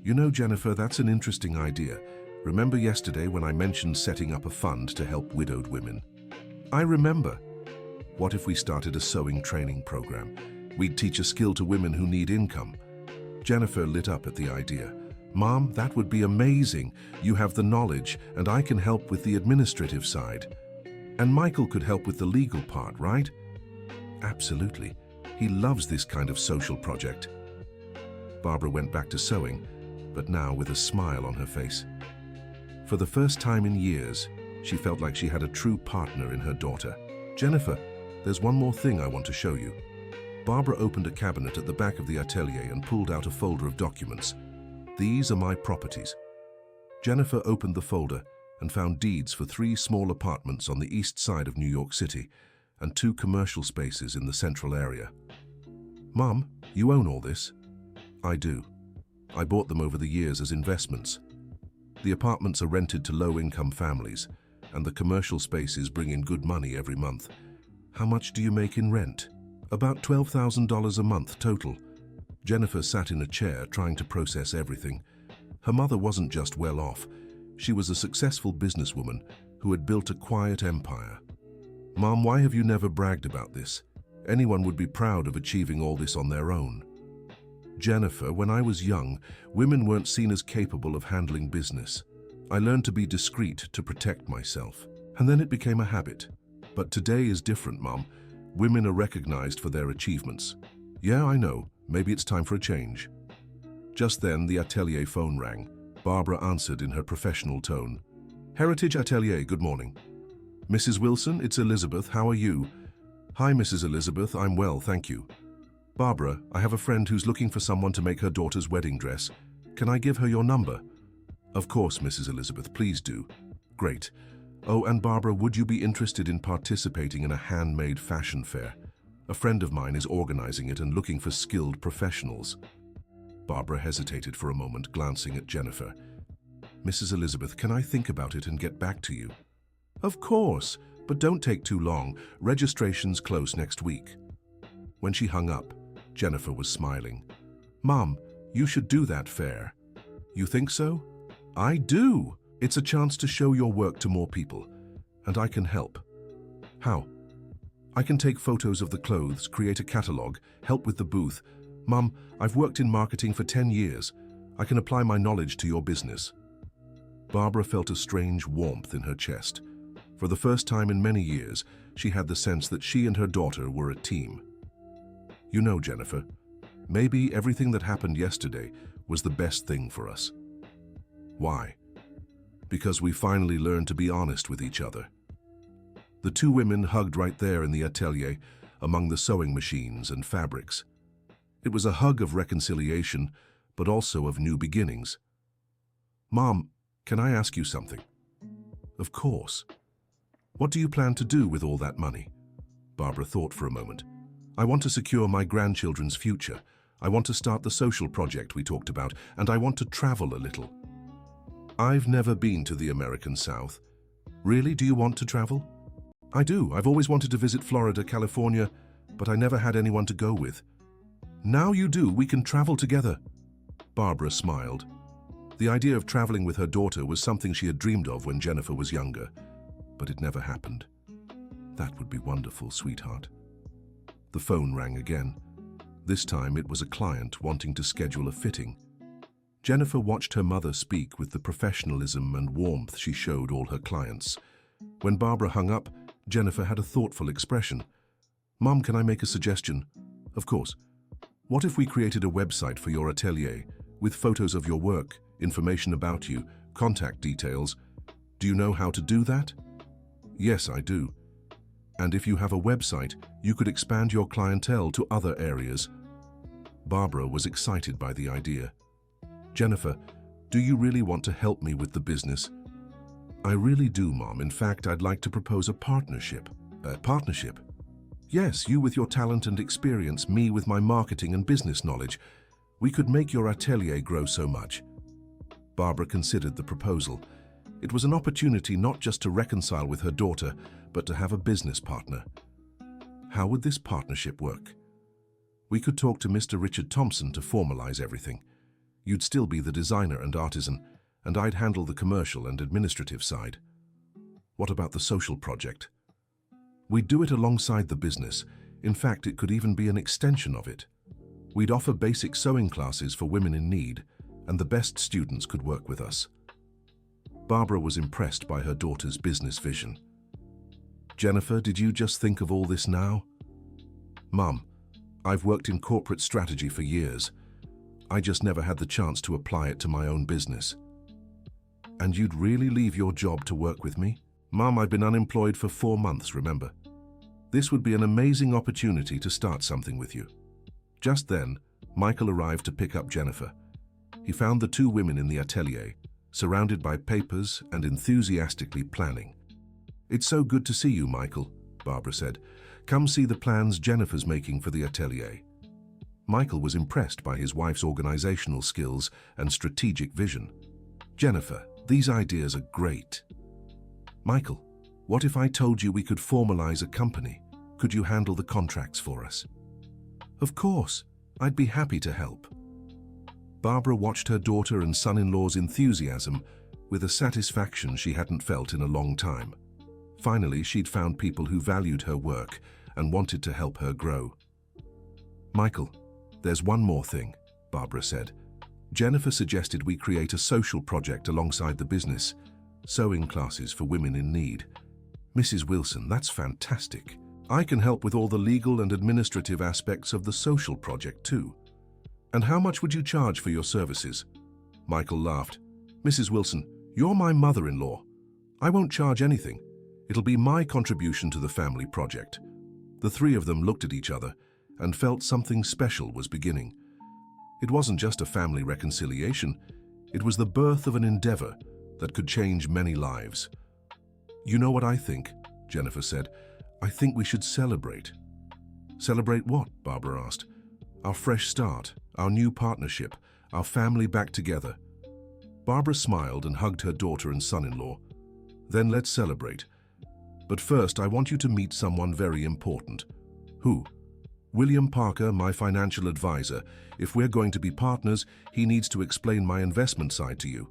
"You know, Jennifer, that's an interesting idea. Remember yesterday when I mentioned setting up a fund to help widowed women?" "I remember." "What if we started a sewing training program? We'd teach a skill to women who need income." Jennifer lit up at the idea. "Mom, that would be amazing. You have the knowledge, and I can help with the administrative side. And Michael could help with the legal part, right?" "Absolutely. He loves this kind of social project." Barbara went back to sewing, but now with a smile on her face. For the first time in years, she felt like she had a true partner in her daughter. "Jennifer, there's one more thing I want to show you." Barbara opened a cabinet at the back of the atelier and pulled out a folder of documents. "These are my properties." Jennifer opened the folder and found deeds for 3 small apartments on the east side of New York City and 2 commercial spaces in the central area. "Mom, you own all this?" "I do. I bought them over the years as investments. The apartments are rented to low-income families, and the commercial spaces bring in good money every month." "How much do you make in rent?" "About $12,000 a month total." Jennifer sat in a chair trying to process everything. Her mother wasn't just well off. She was a successful businesswoman who had built a quiet empire. "Mom, why have you never bragged about this? Anyone would be proud of achieving all this on their own." "Jennifer, when I was young, women weren't seen as capable of handling business. I learned to be discreet to protect myself, and then it became a habit. But today is different, Mom. Women are recognized for their achievements." "Yeah, I know. Maybe it's time for a change." Just then, the atelier phone rang. Barbara answered in her professional tone. "Heritage Atelier, good morning." "Mrs. Wilson, it's Elizabeth. How are you?" "Hi, Mrs. Elizabeth. I'm well, thank you." "Barbara, I have a friend who's looking for someone to make her daughter's wedding dress. Can I give her your number?" "Of course, Mrs. Elizabeth, please do." "Great. Oh, and Barbara, would you be interested in participating in a handmade fashion fair? A friend of mine is organizing it and looking for skilled professionals." Barbara hesitated for a moment, glancing at Jennifer. "Mrs. Elizabeth, can I think about it and get back to you?" "Of course, but don't take too long. Registration's close next week." When she hung up, Jennifer was smiling. "Mom, you should do that fair." "You think so?" "I do. It's a chance to show your work to more people, and I can help." "How?" "I can take photos of the clothes, create a catalog, help with the booth. Mom, I've worked in marketing for 10 years. I can apply my knowledge to your business." Barbara felt a strange warmth in her chest. For the first time in many years, she had the sense that she and her daughter were a team. "You know, Jennifer, maybe everything that happened yesterday was the best thing for us." "Why?" "Because we finally learned to be honest with each other." The 2 women hugged right there in the atelier, among the sewing machines and fabrics. It was a hug of reconciliation, but also of new beginnings. "Mom, can I ask you something?" "Of course." "What do you plan to do with all that money?" Barbara thought for a moment. "I want to secure my grandchildren's future. I want to start the social project we talked about, and I want to travel a little." "I've never been to the American South." "Really? Do you want to travel?" "I do. I've always wanted to visit Florida, California, but I never had anyone to go with." "Now you do. We can travel together." Barbara smiled. The idea of traveling with her daughter was something she had dreamed of when Jennifer was younger, but it never happened. "That would be wonderful, sweetheart." The phone rang again. This time it was a client wanting to schedule a fitting. Jennifer watched her mother speak with the professionalism and warmth she showed all her clients. When Barbara hung up, Jennifer had a thoughtful expression. "Mom, can I make a suggestion?" "Of course." "What if we created a website for your atelier with photos of your work, information about you, contact details? Do you know how to do that?" "Yes, I do." "And if you have a website, you could expand your clientele to other areas." Barbara was excited by the idea. Jennifer, do you really want to help me with the business? I really do, Mom. In fact, I'd like to propose a partnership. A partnership? Yes, you with your talent and experience, me with my marketing and business knowledge. We could make your atelier grow so much. Barbara considered the proposal. It was an opportunity not just to reconcile with her daughter, but to have a business partner. How would this partnership work? We could talk to Mr. Richard Thompson to formalize everything. You'd still be the designer and artisan, and I'd handle the commercial and administrative side. What about the social project? We'd do it alongside the business. In fact, it could even be an extension of it. We'd offer basic sewing classes for women in need, and the best students could work with us. Barbara was impressed by her daughter's business vision. Jennifer, did you just think of all this now? Mum, I've worked in corporate strategy for years. I just never had the chance to apply it to my own business. And you'd really leave your job to work with me? Mum, I've been unemployed for 4 months, remember? This would be an amazing opportunity to start something with you. Just then, Michael arrived to pick up Jennifer. He found the 2 women in the atelier, surrounded by papers and enthusiastically planning. It's so good to see you, Michael, Barbara said. Come see the plans Jennifer's making for the atelier. Michael was impressed by his wife's organizational skills and strategic vision. Jennifer, these ideas are great. Michael, what if I told you we could formalize a company? Could you handle the contracts for us? Of course, I'd be happy to help. Barbara watched her daughter and son-in-law's enthusiasm with a satisfaction she hadn't felt in a long time. Finally, she'd found people who valued her work and wanted to help her grow. Michael, there's one more thing, Barbara said. Jennifer suggested we create a social project alongside the business, sewing classes for women in need. Mrs. Wilson, that's fantastic. I can help with all the legal and administrative aspects of the social project too. And how much would you charge for your services? Michael laughed. Mrs. Wilson, you're my mother-in-law. I won't charge anything. It'll be my contribution to the family project. The 3 of them looked at each other and felt something special was beginning. It wasn't just a family reconciliation. It was the birth of an endeavor that could change many lives. You know what I think, Jennifer said. I think we should celebrate. Celebrate what? Barbara asked. Our fresh start, our new partnership, our family back together. Barbara smiled and hugged her daughter and son-in-law. Then let's celebrate. But first, I want you to meet someone very important. Who? William Parker, my financial advisor. If we're going to be partners, he needs to explain my investment side to you.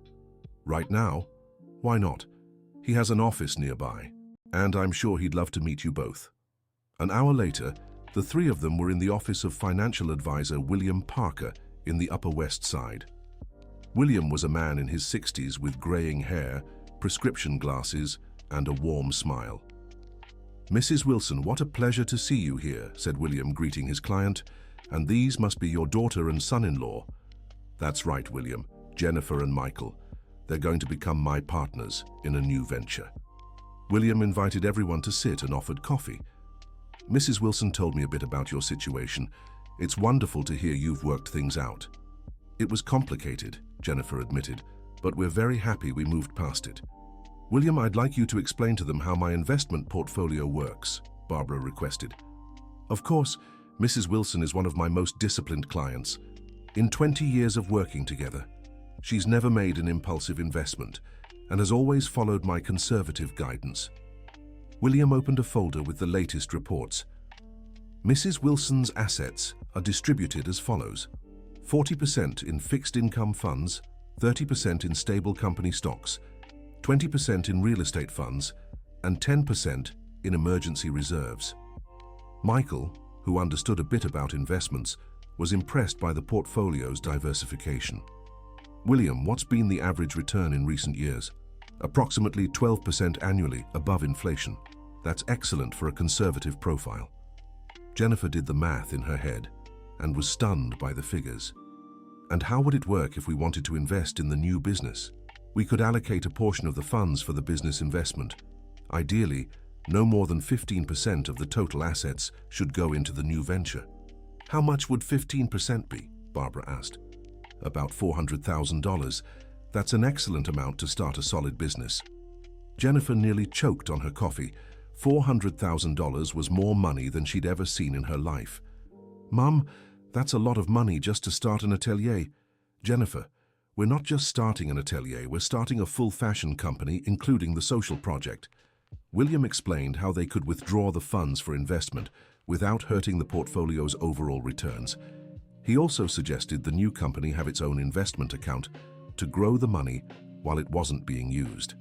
Right now? Why not? He has an office nearby, and I'm sure he'd love to meet you both. An hour later, the 3 of them were in the office of financial advisor William Parker in the Upper West Side. William was a man in his 60s with graying hair, prescription glasses, and a warm smile. Mrs. Wilson, what a pleasure to see you here, said William, greeting his client. And these must be your daughter and son-in-law. That's right, William, Jennifer and Michael. They're going to become my partners in a new venture. William invited everyone to sit and offered coffee. Mrs. Wilson told me a bit about your situation. It's wonderful to hear you've worked things out. It was complicated, Jennifer admitted, but we're very happy we moved past it. William, I'd like you to explain to them how my investment portfolio works, Barbara requested. Of course, Mrs. Wilson is one of my most disciplined clients. In 20 years of working together, she's never made an impulsive investment and has always followed my conservative guidance. William opened a folder with the latest reports. Mrs. Wilson's assets are distributed as follows: 40% in fixed income funds, 30% in stable company stocks, 20% in real estate funds, and 10% in emergency reserves. Michael, who understood a bit about investments, was impressed by the portfolio's diversification. William, what's been the average return in recent years? Approximately 12% annually, above inflation. That's excellent for a conservative profile. Jennifer did the math in her head and was stunned by the figures. And how would it work if we wanted to invest in the new business? We could allocate a portion of the funds for the business investment. Ideally, no more than 15% of the total assets should go into the new venture. How much would 15% be? Barbara asked. About $400,000. That's an excellent amount to start a solid business. Jennifer nearly choked on her coffee. $400,000 was more money than she'd ever seen in her life. Mum, that's a lot of money just to start an atelier. Jennifer, we're not just starting an atelier, we're starting a full fashion company, including the social project. William explained how they could withdraw the funds for investment without hurting the portfolio's overall returns. He also suggested the new company have its own investment account to grow the money while it wasn't being used.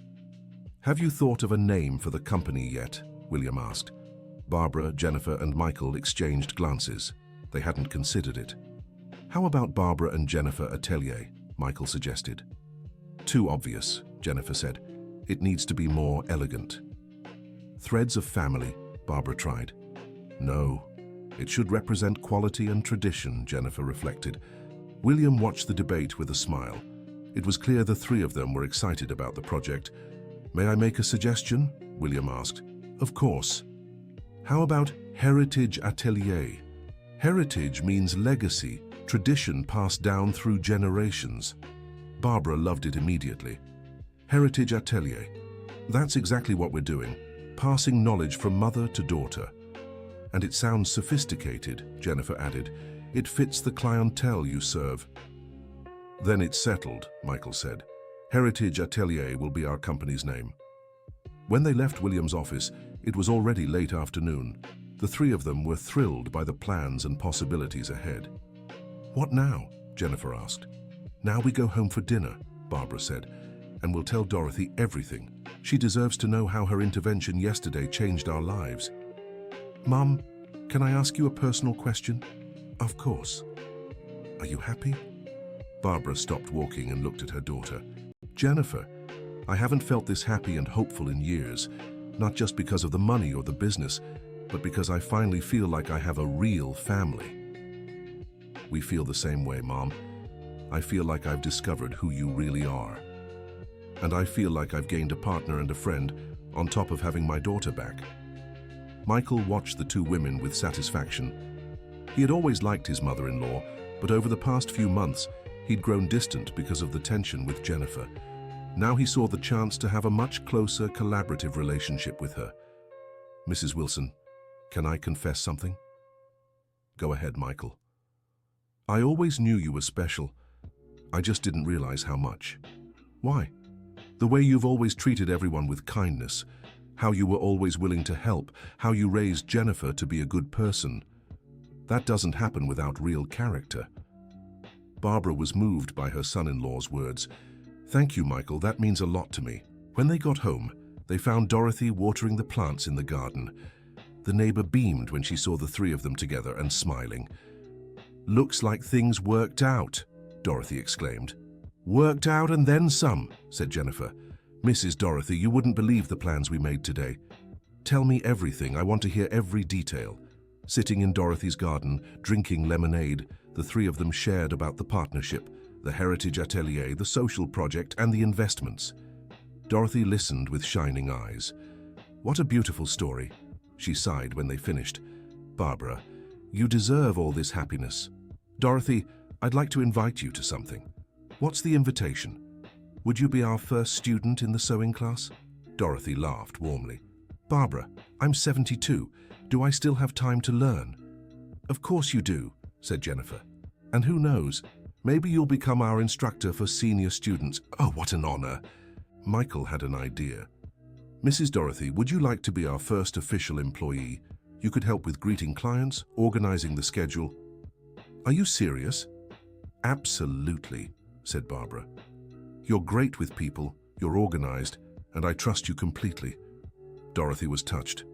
Have you thought of a name for the company yet? William asked. Barbara, Jennifer, and Michael exchanged glances. They hadn't considered it. How about Barbara and Jennifer Atelier? Michael suggested. Too obvious, Jennifer said. It needs to be more elegant. Threads of family, Barbara tried. No, it should represent quality and tradition, Jennifer reflected. William watched the debate with a smile. It was clear the three of them were excited about the project. May I make a suggestion? William asked. Of course. How about Heritage Atelier? Heritage means legacy, tradition passed down through generations. Barbara loved it immediately. Heritage Atelier. That's exactly what we're doing, passing knowledge from mother to daughter. And it sounds sophisticated, Jennifer added. It fits the clientele you serve. Then it's settled, Michael said. Heritage Atelier will be our company's name. When they left William's office, it was already late afternoon. The three of them were thrilled by the plans and possibilities ahead. What now? Jennifer asked. Now we go home for dinner, Barbara said, and we'll tell Dorothy everything. She deserves to know how her intervention yesterday changed our lives. Mum, can I ask you a personal question? Of course. Are you happy? Barbara stopped walking and looked at her daughter. Jennifer, I haven't felt this happy and hopeful in years, not just because of the money or the business, but because I finally feel like I have a real family. We feel the same way, Mom. I feel like I've discovered who you really are. And I feel like I've gained a partner and a friend on top of having my daughter back. Michael watched the two women with satisfaction. He had always liked his mother-in-law, but over the past few months, he'd grown distant because of the tension with Jennifer. Now he saw the chance to have a much closer, collaborative relationship with her. Mrs. Wilson, can I confess something? Go ahead, Michael. I always knew you were special. I just didn't realize how much. Why? The way you've always treated everyone with kindness, how you were always willing to help, how you raised Jennifer to be a good person. That doesn't happen without real character. Barbara was moved by her son-in-law's words. Thank you, Michael, that means a lot to me. When they got home, they found Dorothy watering the plants in the garden. The neighbor beamed when she saw the three of them together and smiling. Looks like things worked out, Dorothy exclaimed. Worked out and then some, said Jennifer. Mrs. Dorothy, you wouldn't believe the plans we made today. Tell me everything, I want to hear every detail. Sitting in Dorothy's garden, drinking lemonade, the three of them shared about the partnership, the Heritage Atelier, the social project, and the investments. Dorothy listened with shining eyes. What a beautiful story, she sighed when they finished. Barbara, you deserve all this happiness. Dorothy, I'd like to invite you to something. What's the invitation? Would you be our first student in the sewing class? Dorothy laughed warmly. Barbara, I'm 72. Do I still have time to learn? Of course you do, said Jennifer. And who knows, maybe you'll become our instructor for senior students. Oh, what an honor. Michael had an idea. Mrs. Dorothy, would you like to be our first official employee? You could help with greeting clients, organizing the schedule. Are you serious? Absolutely, said Barbara. You're great with people, you're organized, and I trust you completely. Dorothy was touched.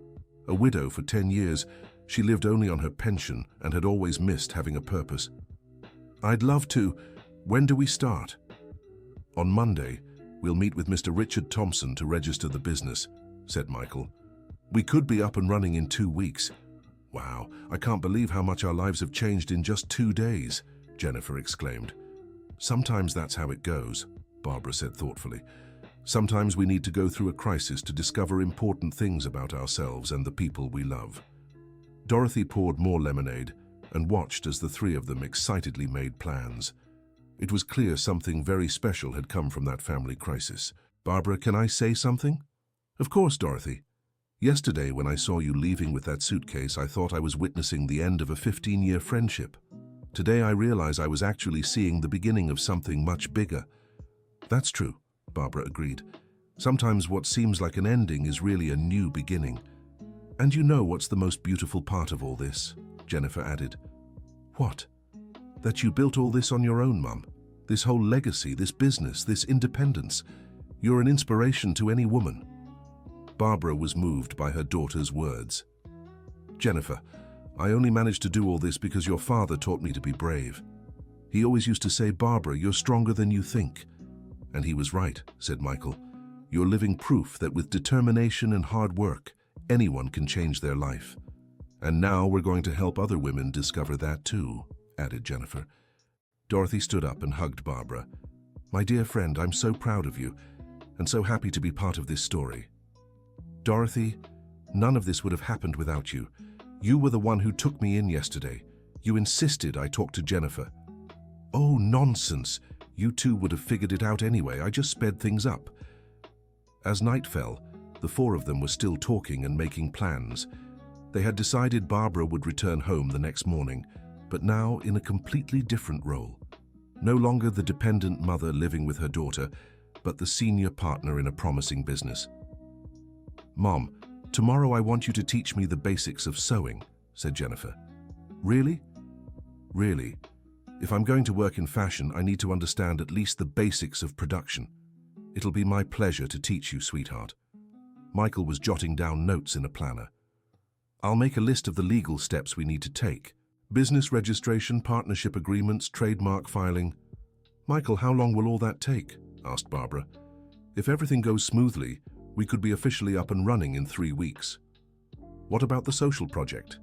A widow for 10 years, she lived only on her pension and had always missed having a purpose. I'd love to. When do we start? On Monday, we'll meet with Mr. Richard Thompson to register the business, said Michael. We could be up and running in 2 weeks. Wow, I can't believe how much our lives have changed in just 2 days, Jennifer exclaimed. Sometimes that's how it goes, Barbara said thoughtfully. Sometimes we need to go through a crisis to discover important things about ourselves and the people we love. Dorothy poured more lemonade and watched as the three of them excitedly made plans. It was clear something very special had come from that family crisis. "Barbara, can I say something?" "Of course, Dorothy. Yesterday, when I saw you leaving with that suitcase, I thought I was witnessing the end of a 15-year friendship. Today, I realize I was actually seeing the beginning of something much bigger." "That's true," Barbara agreed. "Sometimes what seems like an ending is really a new beginning." "And you know what's the most beautiful part of all this?" Jennifer added. "What?" "That you built all this on your own, Mum. This whole legacy, this business, this independence. You're an inspiration to any woman." Barbara was moved by her daughter's words. "Jennifer, I only managed to do all this because your father taught me to be brave. He always used to say, 'Barbara, you're stronger than you think.' And he was right," said Michael. "You're living proof that with determination and hard work, anyone can change their life. And now we're going to help other women discover that too," added Jennifer. Dorothy stood up and hugged Barbara. "My dear friend, I'm so proud of you and so happy to be part of this story. Dorothy, none of this would have happened without you. You were the one who took me in yesterday. You insisted I talk to Jennifer." "Oh, nonsense. You two would have figured it out anyway. I just sped things up." As night fell, the four of them were still talking and making plans. They had decided Barbara would return home the next morning, but now in a completely different role. No longer the dependent mother living with her daughter, but the senior partner in a promising business. "Mom, tomorrow I want you to teach me the basics of sewing," said Jennifer. "Really?" "Really. If I'm going to work in fashion, I need to understand at least the basics of production. It'll be my pleasure to teach you, sweetheart." Michael was jotting down notes in a planner. "I'll make a list of the legal steps we need to take. Business registration, partnership agreements, trademark filing." "Michael, how long will all that take?" asked Barbara. "If everything goes smoothly, we could be officially up and running in 3 weeks. What about the social project?"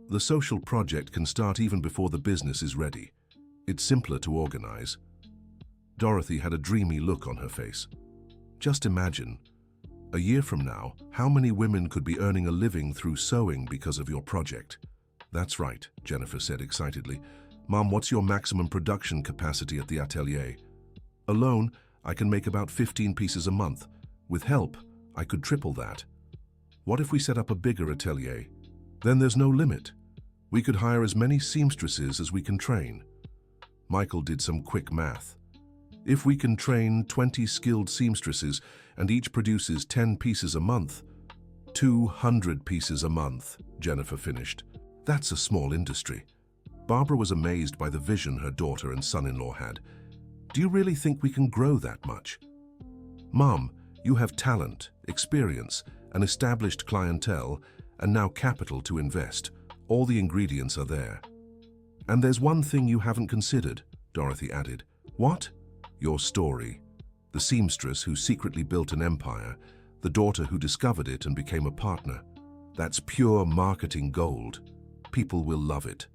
"The social project can start even before the business is ready. It's simpler to organize." Dorothy had a dreamy look on her face. "Just imagine, a year from now, how many women could be earning a living through sewing because of your project?" "That's right," Jennifer said excitedly. "Mom, what's your maximum production capacity at the atelier?" "Alone, I can make about 15 pieces a month. With help, I could triple that." "What if we set up a bigger atelier?" "Then there's no limit. We could hire as many seamstresses as we can train." Michael did some quick math. "If we can train 20 skilled seamstresses and each produces 10 pieces a month, 200 pieces a month," Jennifer finished. "That's a small industry." Barbara was amazed by the vision her daughter and son-in-law had. "Do you really think we can grow that much?" "Mom, you have talent, experience, an established clientele, and now capital to invest. All the ingredients are there." "And there's one thing you haven't considered," Dorothy added. "What?" "Your story. The seamstress who secretly built an empire, the daughter who discovered it and became a partner. That's pure marketing gold. People will love it."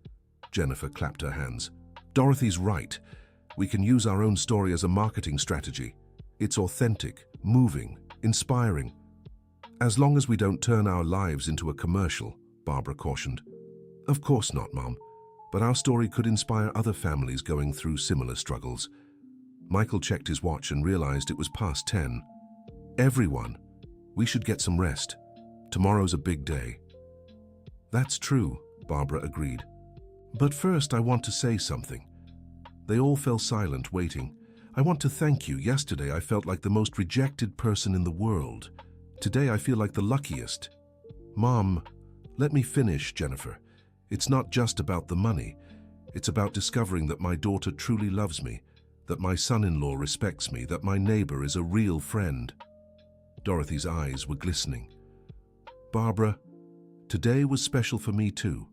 Jennifer clapped her hands. "Dorothy's right. We can use our own story as a marketing strategy. It's authentic, moving, inspiring." "As long as we don't turn our lives into a commercial," Barbara cautioned. "Of course not, Mom. But our story could inspire other families going through similar struggles." Michael checked his watch and realized it was past 10. "Everyone, we should get some rest. Tomorrow's a big day." "That's true," Barbara agreed. "But first I want to say something." They all fell silent, waiting. "I want to thank you. Yesterday I felt like the most rejected person in the world. Today I feel like the luckiest." "Mom, let me finish," Jennifer. "It's not just about the money. It's about discovering that my daughter truly loves me, that my son-in-law respects me, that my neighbor is a real friend." Dorothy's eyes were glistening. "Barbara, today was special for me too.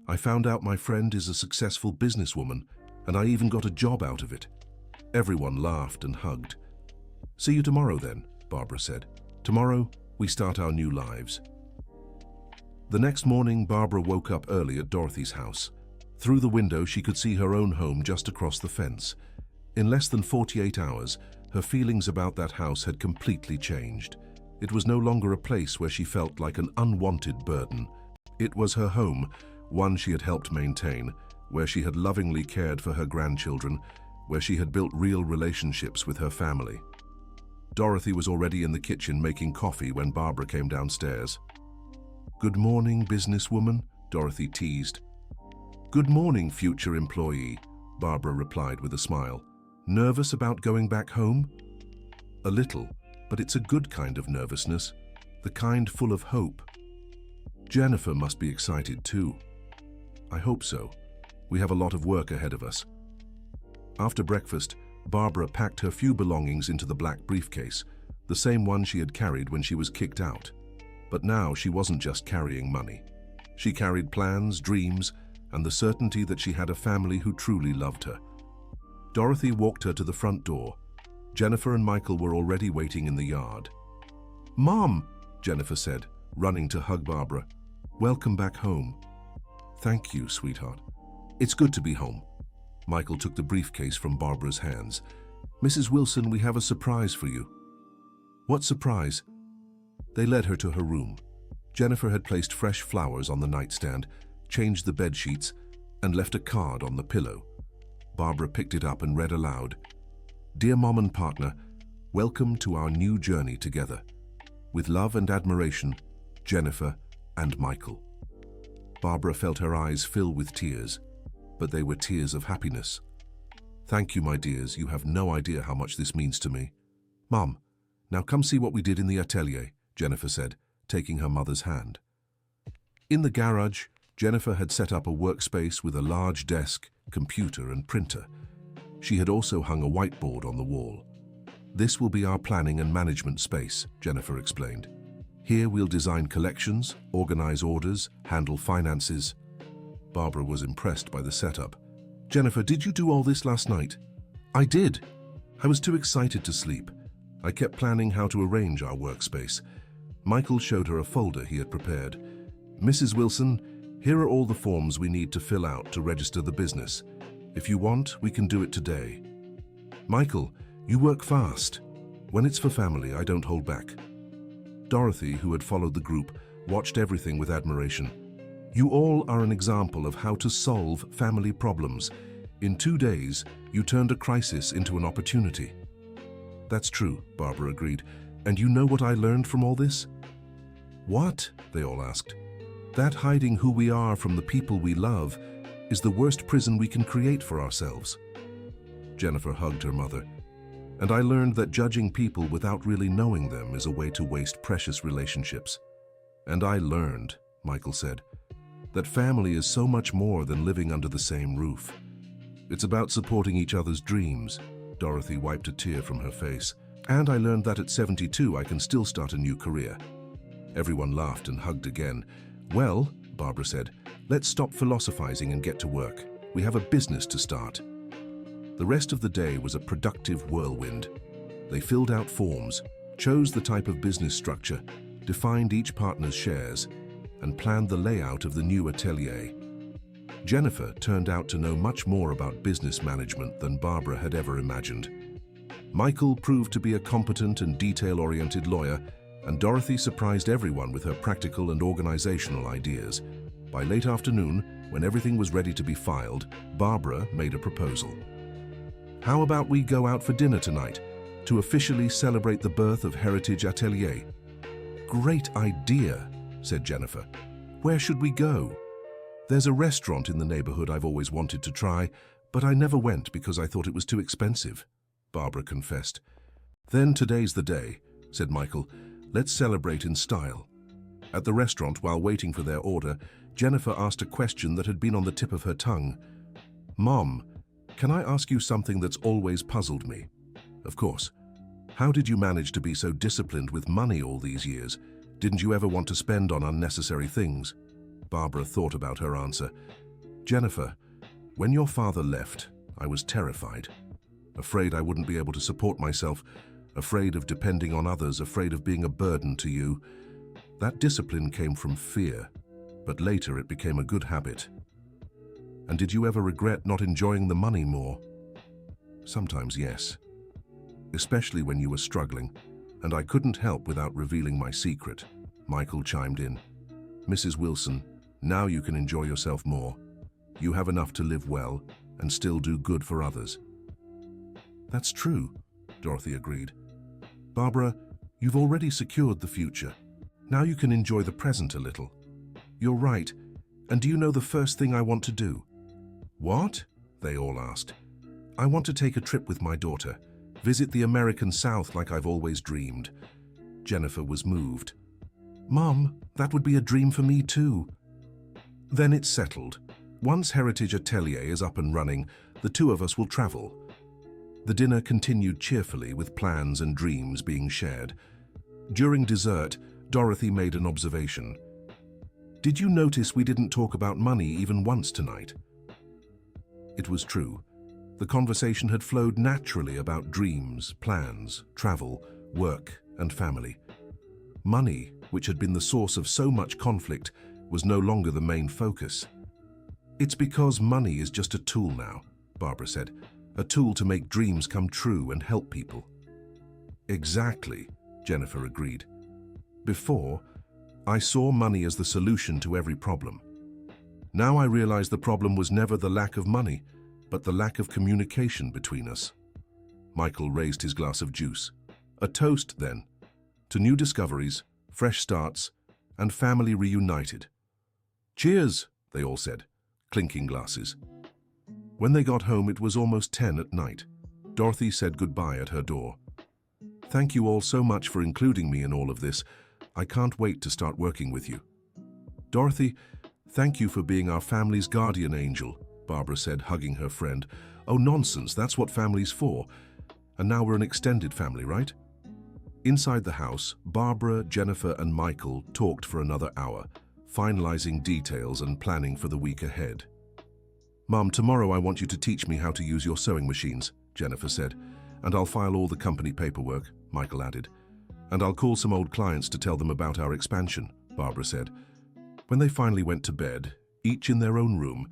I found out my friend is a successful businesswoman, and I even got a job out of it." Everyone laughed and hugged. "See you tomorrow then," Barbara said. "Tomorrow, we start our new lives." The next morning, Barbara woke up early at Dorothy's house. Through the window, she could see her own home just across the fence. In less than 48 hours, her feelings about that house had completely changed. It was no longer a place where she felt like an unwanted burden. It was her home, one she had helped maintain, where she had lovingly cared for her grandchildren, where she had built real relationships with her family. Dorothy was already in the kitchen making coffee when Barbara came downstairs. "Good morning, businesswoman," Dorothy teased. "Good morning, future employee," Barbara replied with a smile. "Nervous about going back home?" "A little, but it's a good kind of nervousness, the kind full of hope." "Jennifer must be excited too." "I hope so. We have a lot of work ahead of us." After breakfast, Barbara packed her few belongings into the black briefcase, the same one she had carried when she was kicked out. But now she wasn't just carrying money. She carried plans, dreams, and the certainty that she had a family who truly loved her. Dorothy walked her to the front door. Jennifer and Michael were already waiting in the yard. "Mom," Jennifer said, running to hug Barbara. "Welcome back home." "Thank you, sweetheart. It's good to be home." Michael took the briefcase from Barbara's hands. "Mrs. Wilson, we have a surprise for you." "What surprise?" They led her to her room. Jennifer had placed fresh flowers on the nightstand, changed the bed sheets, and left a card on the pillow. Barbara picked it up and read aloud, "Dear Mom and partner, welcome to our new journey together. With love and admiration, Jennifer and Michael." Barbara felt her eyes fill with tears, but they were tears of happiness. "Thank you, my dears. You have no idea how much this means to me." "Mom, now come see what we did in the atelier," Jennifer said, taking her mother's hand. In the garage, Jennifer had set up a workspace with a large desk, computer, and printer. She had also hung a whiteboard on the wall. "This will be our planning and management space," Jennifer explained. "Here we'll design collections, organize orders, handle finances." Barbara was impressed by the setup. "Jennifer, did you do all this last night?" "I did. I was too excited to sleep. I kept planning how to arrange our workspace." Michael showed her a folder he had prepared. "Mrs. Wilson, here are all the forms we need to fill out to register the business. If you want, we can do it today." "Michael, you work fast. When it's for family, I don't hold back." Dorothy, who had followed the group, watched everything with admiration. "You all are an example of how to solve family problems. In 2 days, you turned a crisis into an opportunity." "That's true," Barbara agreed. "And you know what I learned from all this?" "What?" they all asked. "That hiding who we are from the people we love is the worst prison we can create for ourselves." Jennifer hugged her mother. "And I learned that judging people without really knowing them is a way to waste precious relationships." "And I learned," Michael said, "that family is so much more than living under the same roof. It's about supporting each other's dreams." Dorothy wiped a tear from her face. "And I learned that at 72 I can still start a new career." Everyone laughed and hugged again. "Well," Barbara said, "let's stop philosophizing and get to work. We have a business to start." The rest of the day was a productive whirlwind. They filled out forms, chose the type of business structure, defined each partner's shares, and planned the layout of the new atelier. Jennifer turned out to know much more about business management than Barbara had ever imagined. Michael proved to be a competent and detail-oriented lawyer, and Dorothy surprised everyone with her practical and organizational ideas. By late afternoon, when everything was ready to be filed, Barbara made a proposal. "How about we go out for dinner tonight, to officially celebrate the birth of Heritage Atelier?" "Great idea," said Jennifer. "Where should we go?" "There's a restaurant in the neighborhood I've always wanted to try, but I never went because I thought it was too expensive," Barbara confessed. "Then today's the day," said Michael. "Let's celebrate in style." At the restaurant, while waiting for their order, Jennifer asked a question that had been on the tip of her tongue. "Mom, can I ask you something that's always puzzled me?" "Of course. How did you manage to be so disciplined with money all these years? Didn't you ever want to spend on unnecessary things?" Barbara thought about her answer. "Jennifer, when your father left, I was terrified. Afraid I wouldn't be able to support myself, afraid of depending on others, afraid of being a burden to you. That discipline came from fear, but later it became a good habit." "And did you ever regret not enjoying the money more?" "Sometimes, yes. Especially when you were struggling, and I couldn't help without revealing my secret," Michael chimed in. "Mrs. Wilson, now you can enjoy yourself more. You have enough to live well and still do good for others." That's true, Dorothy agreed. Barbara, you've already secured the future. Now you can enjoy the present a little. You're right. And do you know the first thing I want to do? What? They all asked. I want to take a trip with my daughter, visit the American South like I've always dreamed. Jennifer was moved. Mom, that would be a dream for me too. Then it's settled. Once Heritage Atelier is up and running, the two of us will travel. The dinner continued cheerfully with plans and dreams being shared. During dessert, Dorothy made an observation. Did you notice we didn't talk about money even once tonight? It was true. The conversation had flowed naturally about dreams, plans, travel, work, and family. Money, which had been the source of so much conflict, was no longer the main focus. It's because money is just a tool now, Barbara said. A tool to make dreams come true and help people. Exactly, Jennifer agreed. Before, I saw money as the solution to every problem. Now I realize the problem was never the lack of money, but the lack of communication between us. Michael raised his glass of juice. A toast, then, to new discoveries, fresh starts, and family reunited. Cheers, they all said, clinking glasses. When they got home, it was almost 10 at night. Dorothy said goodbye at her door. Thank you all so much for including me in all of this. I can't wait to start working with you. Dorothy, thank you for being our family's guardian angel, Barbara said, hugging her friend. Oh, nonsense, that's what family's for. And now we're an extended family, right? Inside the house, Barbara, Jennifer, and Michael talked for another hour, finalizing details and planning for the week ahead. Mom, tomorrow I want you to teach me how to use your sewing machines, Jennifer said, and I'll file all the company paperwork, Michael added. And I'll call some old clients to tell them about our expansion, Barbara said. When they finally went to bed, each in their own room,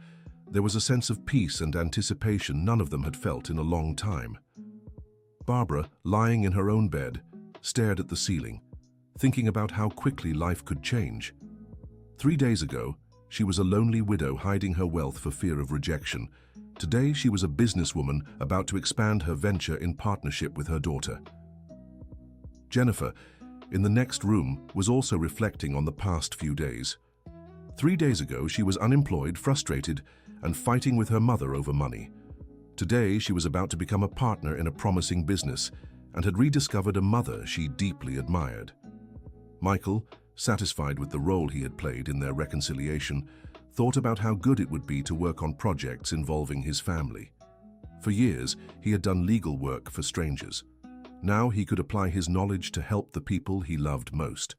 there was a sense of peace and anticipation none of them had felt in a long time. Barbara, lying in her own bed, stared at the ceiling, thinking about how quickly life could change. 3 days ago, she was a lonely widow hiding her wealth for fear of rejection. Today, she was a businesswoman about to expand her venture in partnership with her daughter. Jennifer, in the next room, was also reflecting on the past few days. 3 days ago, she was unemployed, frustrated, and fighting with her mother over money. Today, she was about to become a partner in a promising business and had rediscovered a mother she deeply admired. Michael, satisfied with the role he had played in their reconciliation, thought about how good it would be to work on projects involving his family. For years, he had done legal work for strangers. Now he could apply his knowledge to help the people he loved most.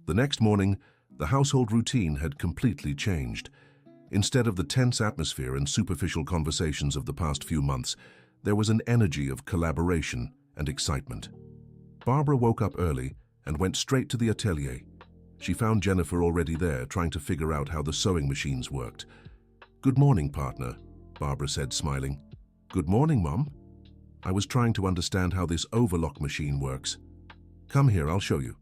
The next morning, the household routine had completely changed. Instead of the tense atmosphere and superficial conversations of the past few months, there was an energy of collaboration and excitement. Barbara woke up early and went straight to the atelier. She found Jennifer already there, trying to figure out how the sewing machines worked. Good morning, partner, Barbara said, smiling. Good morning, Mom. I was trying to understand how this overlock machine works. Come here, I'll show you.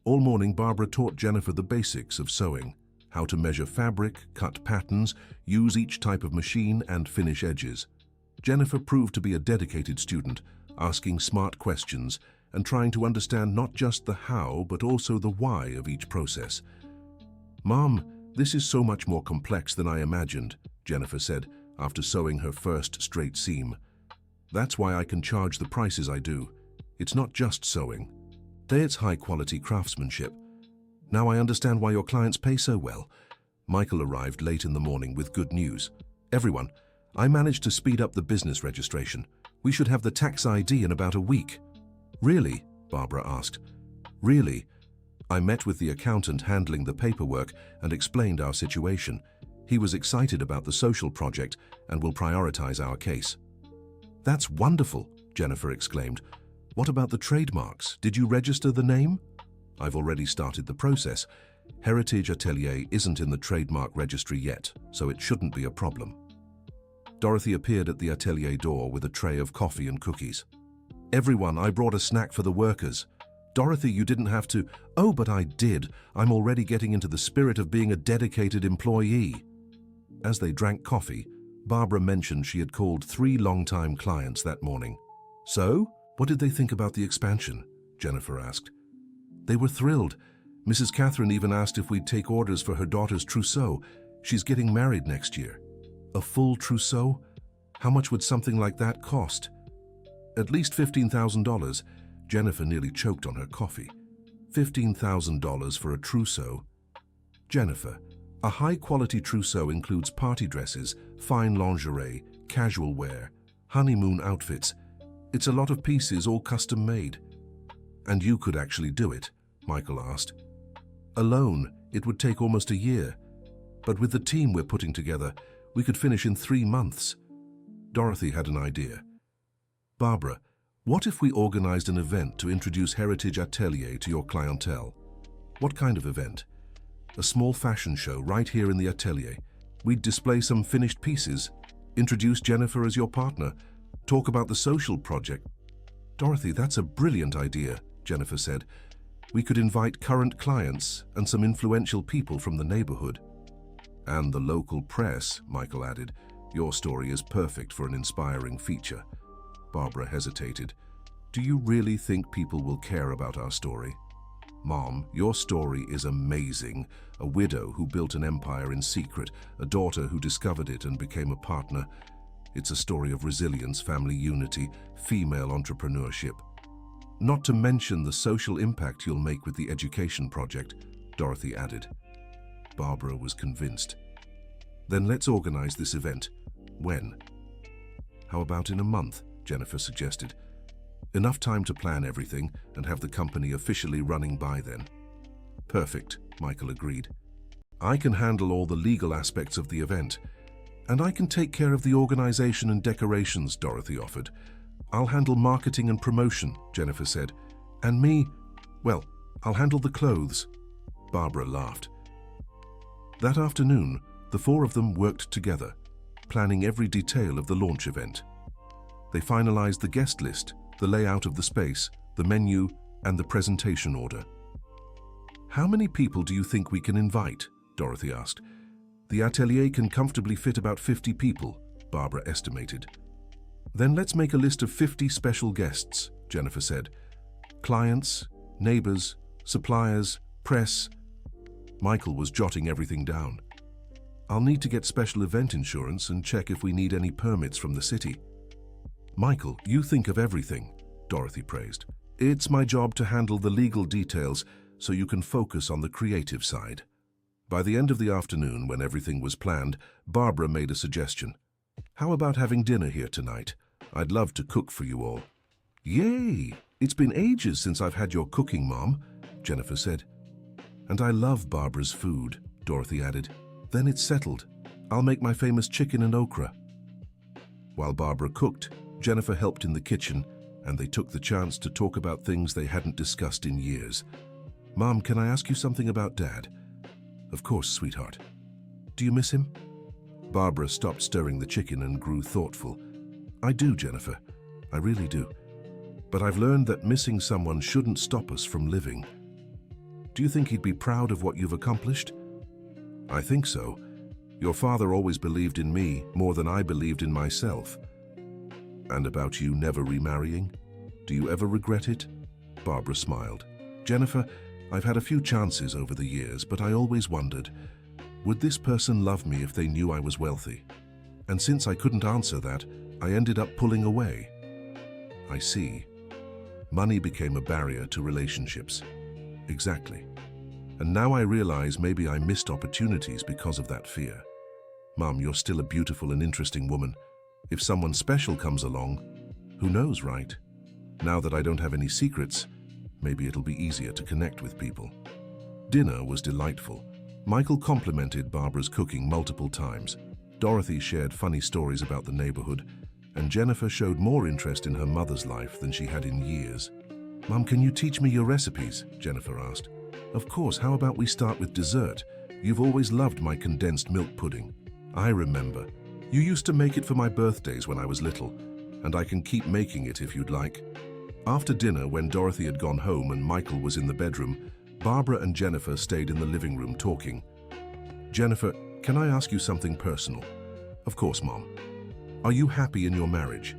All morning, Barbara taught Jennifer the basics of sewing, how to measure fabric, cut patterns, use each type of machine, and finish edges. Jennifer proved to be a dedicated student, asking smart questions and trying to understand not just the how, but also the why of each process. Mom, this is so much more complex than I imagined, Jennifer said, after sewing her first straight seam. That's why I can charge the prices I do. It's not just sewing. It's high-quality craftsmanship. Now I understand why your clients pay so well. Michael arrived late in the morning with good news. Everyone, I managed to speed up the business registration. We should have the tax ID in about a week. Really? Barbara asked. Really? I met with the accountant handling the paperwork and explained our situation. He was excited about the social project and will prioritize our case. That's wonderful, Jennifer exclaimed. What about the trademarks? Did you register the name? I've already started the process. Heritage Atelier isn't in the trademark registry yet, so it shouldn't be a problem. Dorothy appeared at the atelier door with a tray of coffee and cookies. Everyone, I brought a snack for the workers. Dorothy, you didn't have to. Oh, but I did. I'm already getting into the spirit of being a dedicated employee. As they drank coffee, Barbara mentioned she had called 3 long-time clients that morning. So, what did they think about the expansion? Jennifer asked. They were thrilled. Mrs. Catherine even asked if we'd take orders for her daughter's trousseau. She's getting married next year. A full trousseau? How much would something like that cost? At least $15,000. Jennifer nearly choked on her coffee. $15,000 for a trousseau? Jennifer, a high-quality trousseau includes party dresses, fine lingerie, casual wear, honeymoon outfits. It's a lot of pieces, all custom-made. And you could actually do it? Michael asked. Alone, it would take almost a year. But with the team we're putting together, we could finish in 3 months. Dorothy had an idea. Barbara, what if we organized an event to introduce Heritage Atelier to your clientele? What kind of event? A small fashion show right here in the atelier. We'd display some finished pieces, introduce Jennifer as your partner, talk about the social project. Dorothy, that's a brilliant idea, Jennifer said. We could invite current clients and some influential people from the neighborhood. And the local press, Michael added. Your story is perfect for an inspiring feature. Barbara hesitated. Do you really think people will care about our story? Mom, your story is amazing. A widow who built an empire in secret, a daughter who discovered it and became a partner. It's a story of resilience, family unity, female entrepreneurship. Not to mention the social impact you'll make with the education project, Dorothy added. Barbara was convinced. Then let's organize this event. When? How about in a month? Jennifer suggested. Enough time to plan everything and have the company officially running by then. Perfect, Michael agreed. I can handle all the legal aspects of the event. And I can take care of the organization and decorations, Dorothy offered. I'll handle marketing and promotion, Jennifer said. And me, well, I'll handle the clothes. Barbara laughed. That afternoon, the 4 of them worked together, planning every detail of the launch event. They finalized the guest list, the layout of the space, the menu, and the presentation order. How many people do you think we can invite? Dorothy asked. The atelier can comfortably fit about 50 people, Barbara estimated. Then let's make a list of 50 special guests, Jennifer said. Clients, neighbors, suppliers, press. Michael was jotting everything down. I'll need to get special event insurance and check if we need any permits from the city. Michael, you think of everything, Dorothy praised. It's my job to handle the legal details so you can focus on the creative side. By the end of the afternoon, when everything was planned, Barbara made a suggestion. How about having dinner here tonight? I'd love to cook for you all. Yay! It's been ages since I've had your cooking, Mom, Jennifer said. And I love Barbara's food, Dorothy added. Then it's settled. I'll make my famous chicken and okra. While Barbara cooked, Jennifer helped in the kitchen, and they took the chance to talk about things they hadn't discussed in years. Mom, can I ask you something about Dad? Of course, sweetheart. Do you miss him? Barbara stopped stirring the chicken and grew thoughtful. I do, Jennifer. I really do. But I've learned that missing someone shouldn't stop us from living. Do you think he'd be proud of what you've accomplished? I think so. Your father always believed in me more than I believed in myself. And about you never remarrying? Do you ever regret it? Barbara smiled. Jennifer, I've had a few chances over the years, but I always wondered, would this person love me if they knew I was wealthy? And since I couldn't answer that, I ended up pulling away. I see. Money became a barrier to relationships. Exactly. And now I realize maybe I missed opportunities because of that fear. Mom, you're still a beautiful and interesting woman. If someone special comes along, who knows, right? Now that I don't have any secrets, maybe it'll be easier to connect with people. Dinner was delightful. Michael complimented Barbara's cooking multiple times. Dorothy shared funny stories about the neighborhood, and Jennifer showed more interest in her mother's life than she had in years. Mom, can you teach me your recipes? Jennifer asked. Of course, how about we start with dessert? You've always loved my condensed milk pudding. I remember. You used to make it for my birthdays when I was little, and I can keep making it if you'd like. After dinner, when Dorothy had gone home and Michael was in the bedroom, Barbara and Jennifer stayed in the living room talking. Jennifer, can I ask you something personal? Of course, Mom. Are you happy in your marriage?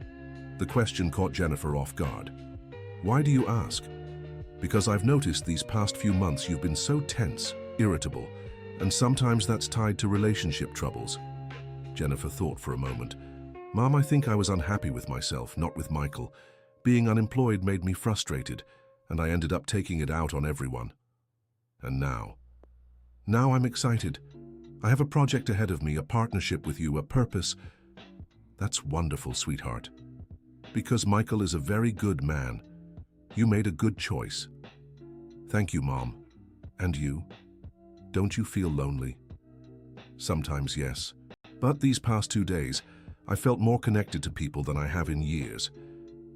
The question caught Jennifer off guard. Why do you ask? Because I've noticed these past few months you've been so tense, irritable, and sometimes that's tied to relationship troubles. Jennifer thought for a moment. Mom, I think I was unhappy with myself, not with Michael. Being unemployed made me frustrated, and I ended up taking it out on everyone. And now I'm excited. I have a project ahead of me, a partnership with you, a purpose. That's wonderful, sweetheart. Because Michael is a very good man. You made a good choice. Thank you, Mom. And you? Don't you feel lonely? Sometimes, yes. But these past 2 days, I felt more connected to people than I have in years.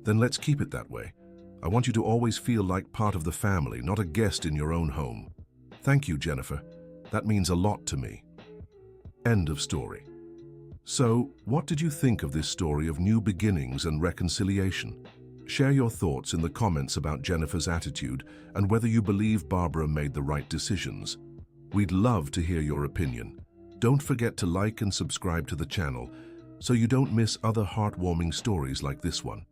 Then let's keep it that way. I want you to always feel like part of the family, not a guest in your own home. Thank you, Jennifer. That means a lot to me. End of story. So, what did you think of this story of new beginnings and reconciliation? Share your thoughts in the comments about Jennifer's attitude and whether you believe Barbara made the right decisions. We'd love to hear your opinion. Don't forget to like and subscribe to the channel so you don't miss other heartwarming stories like this one.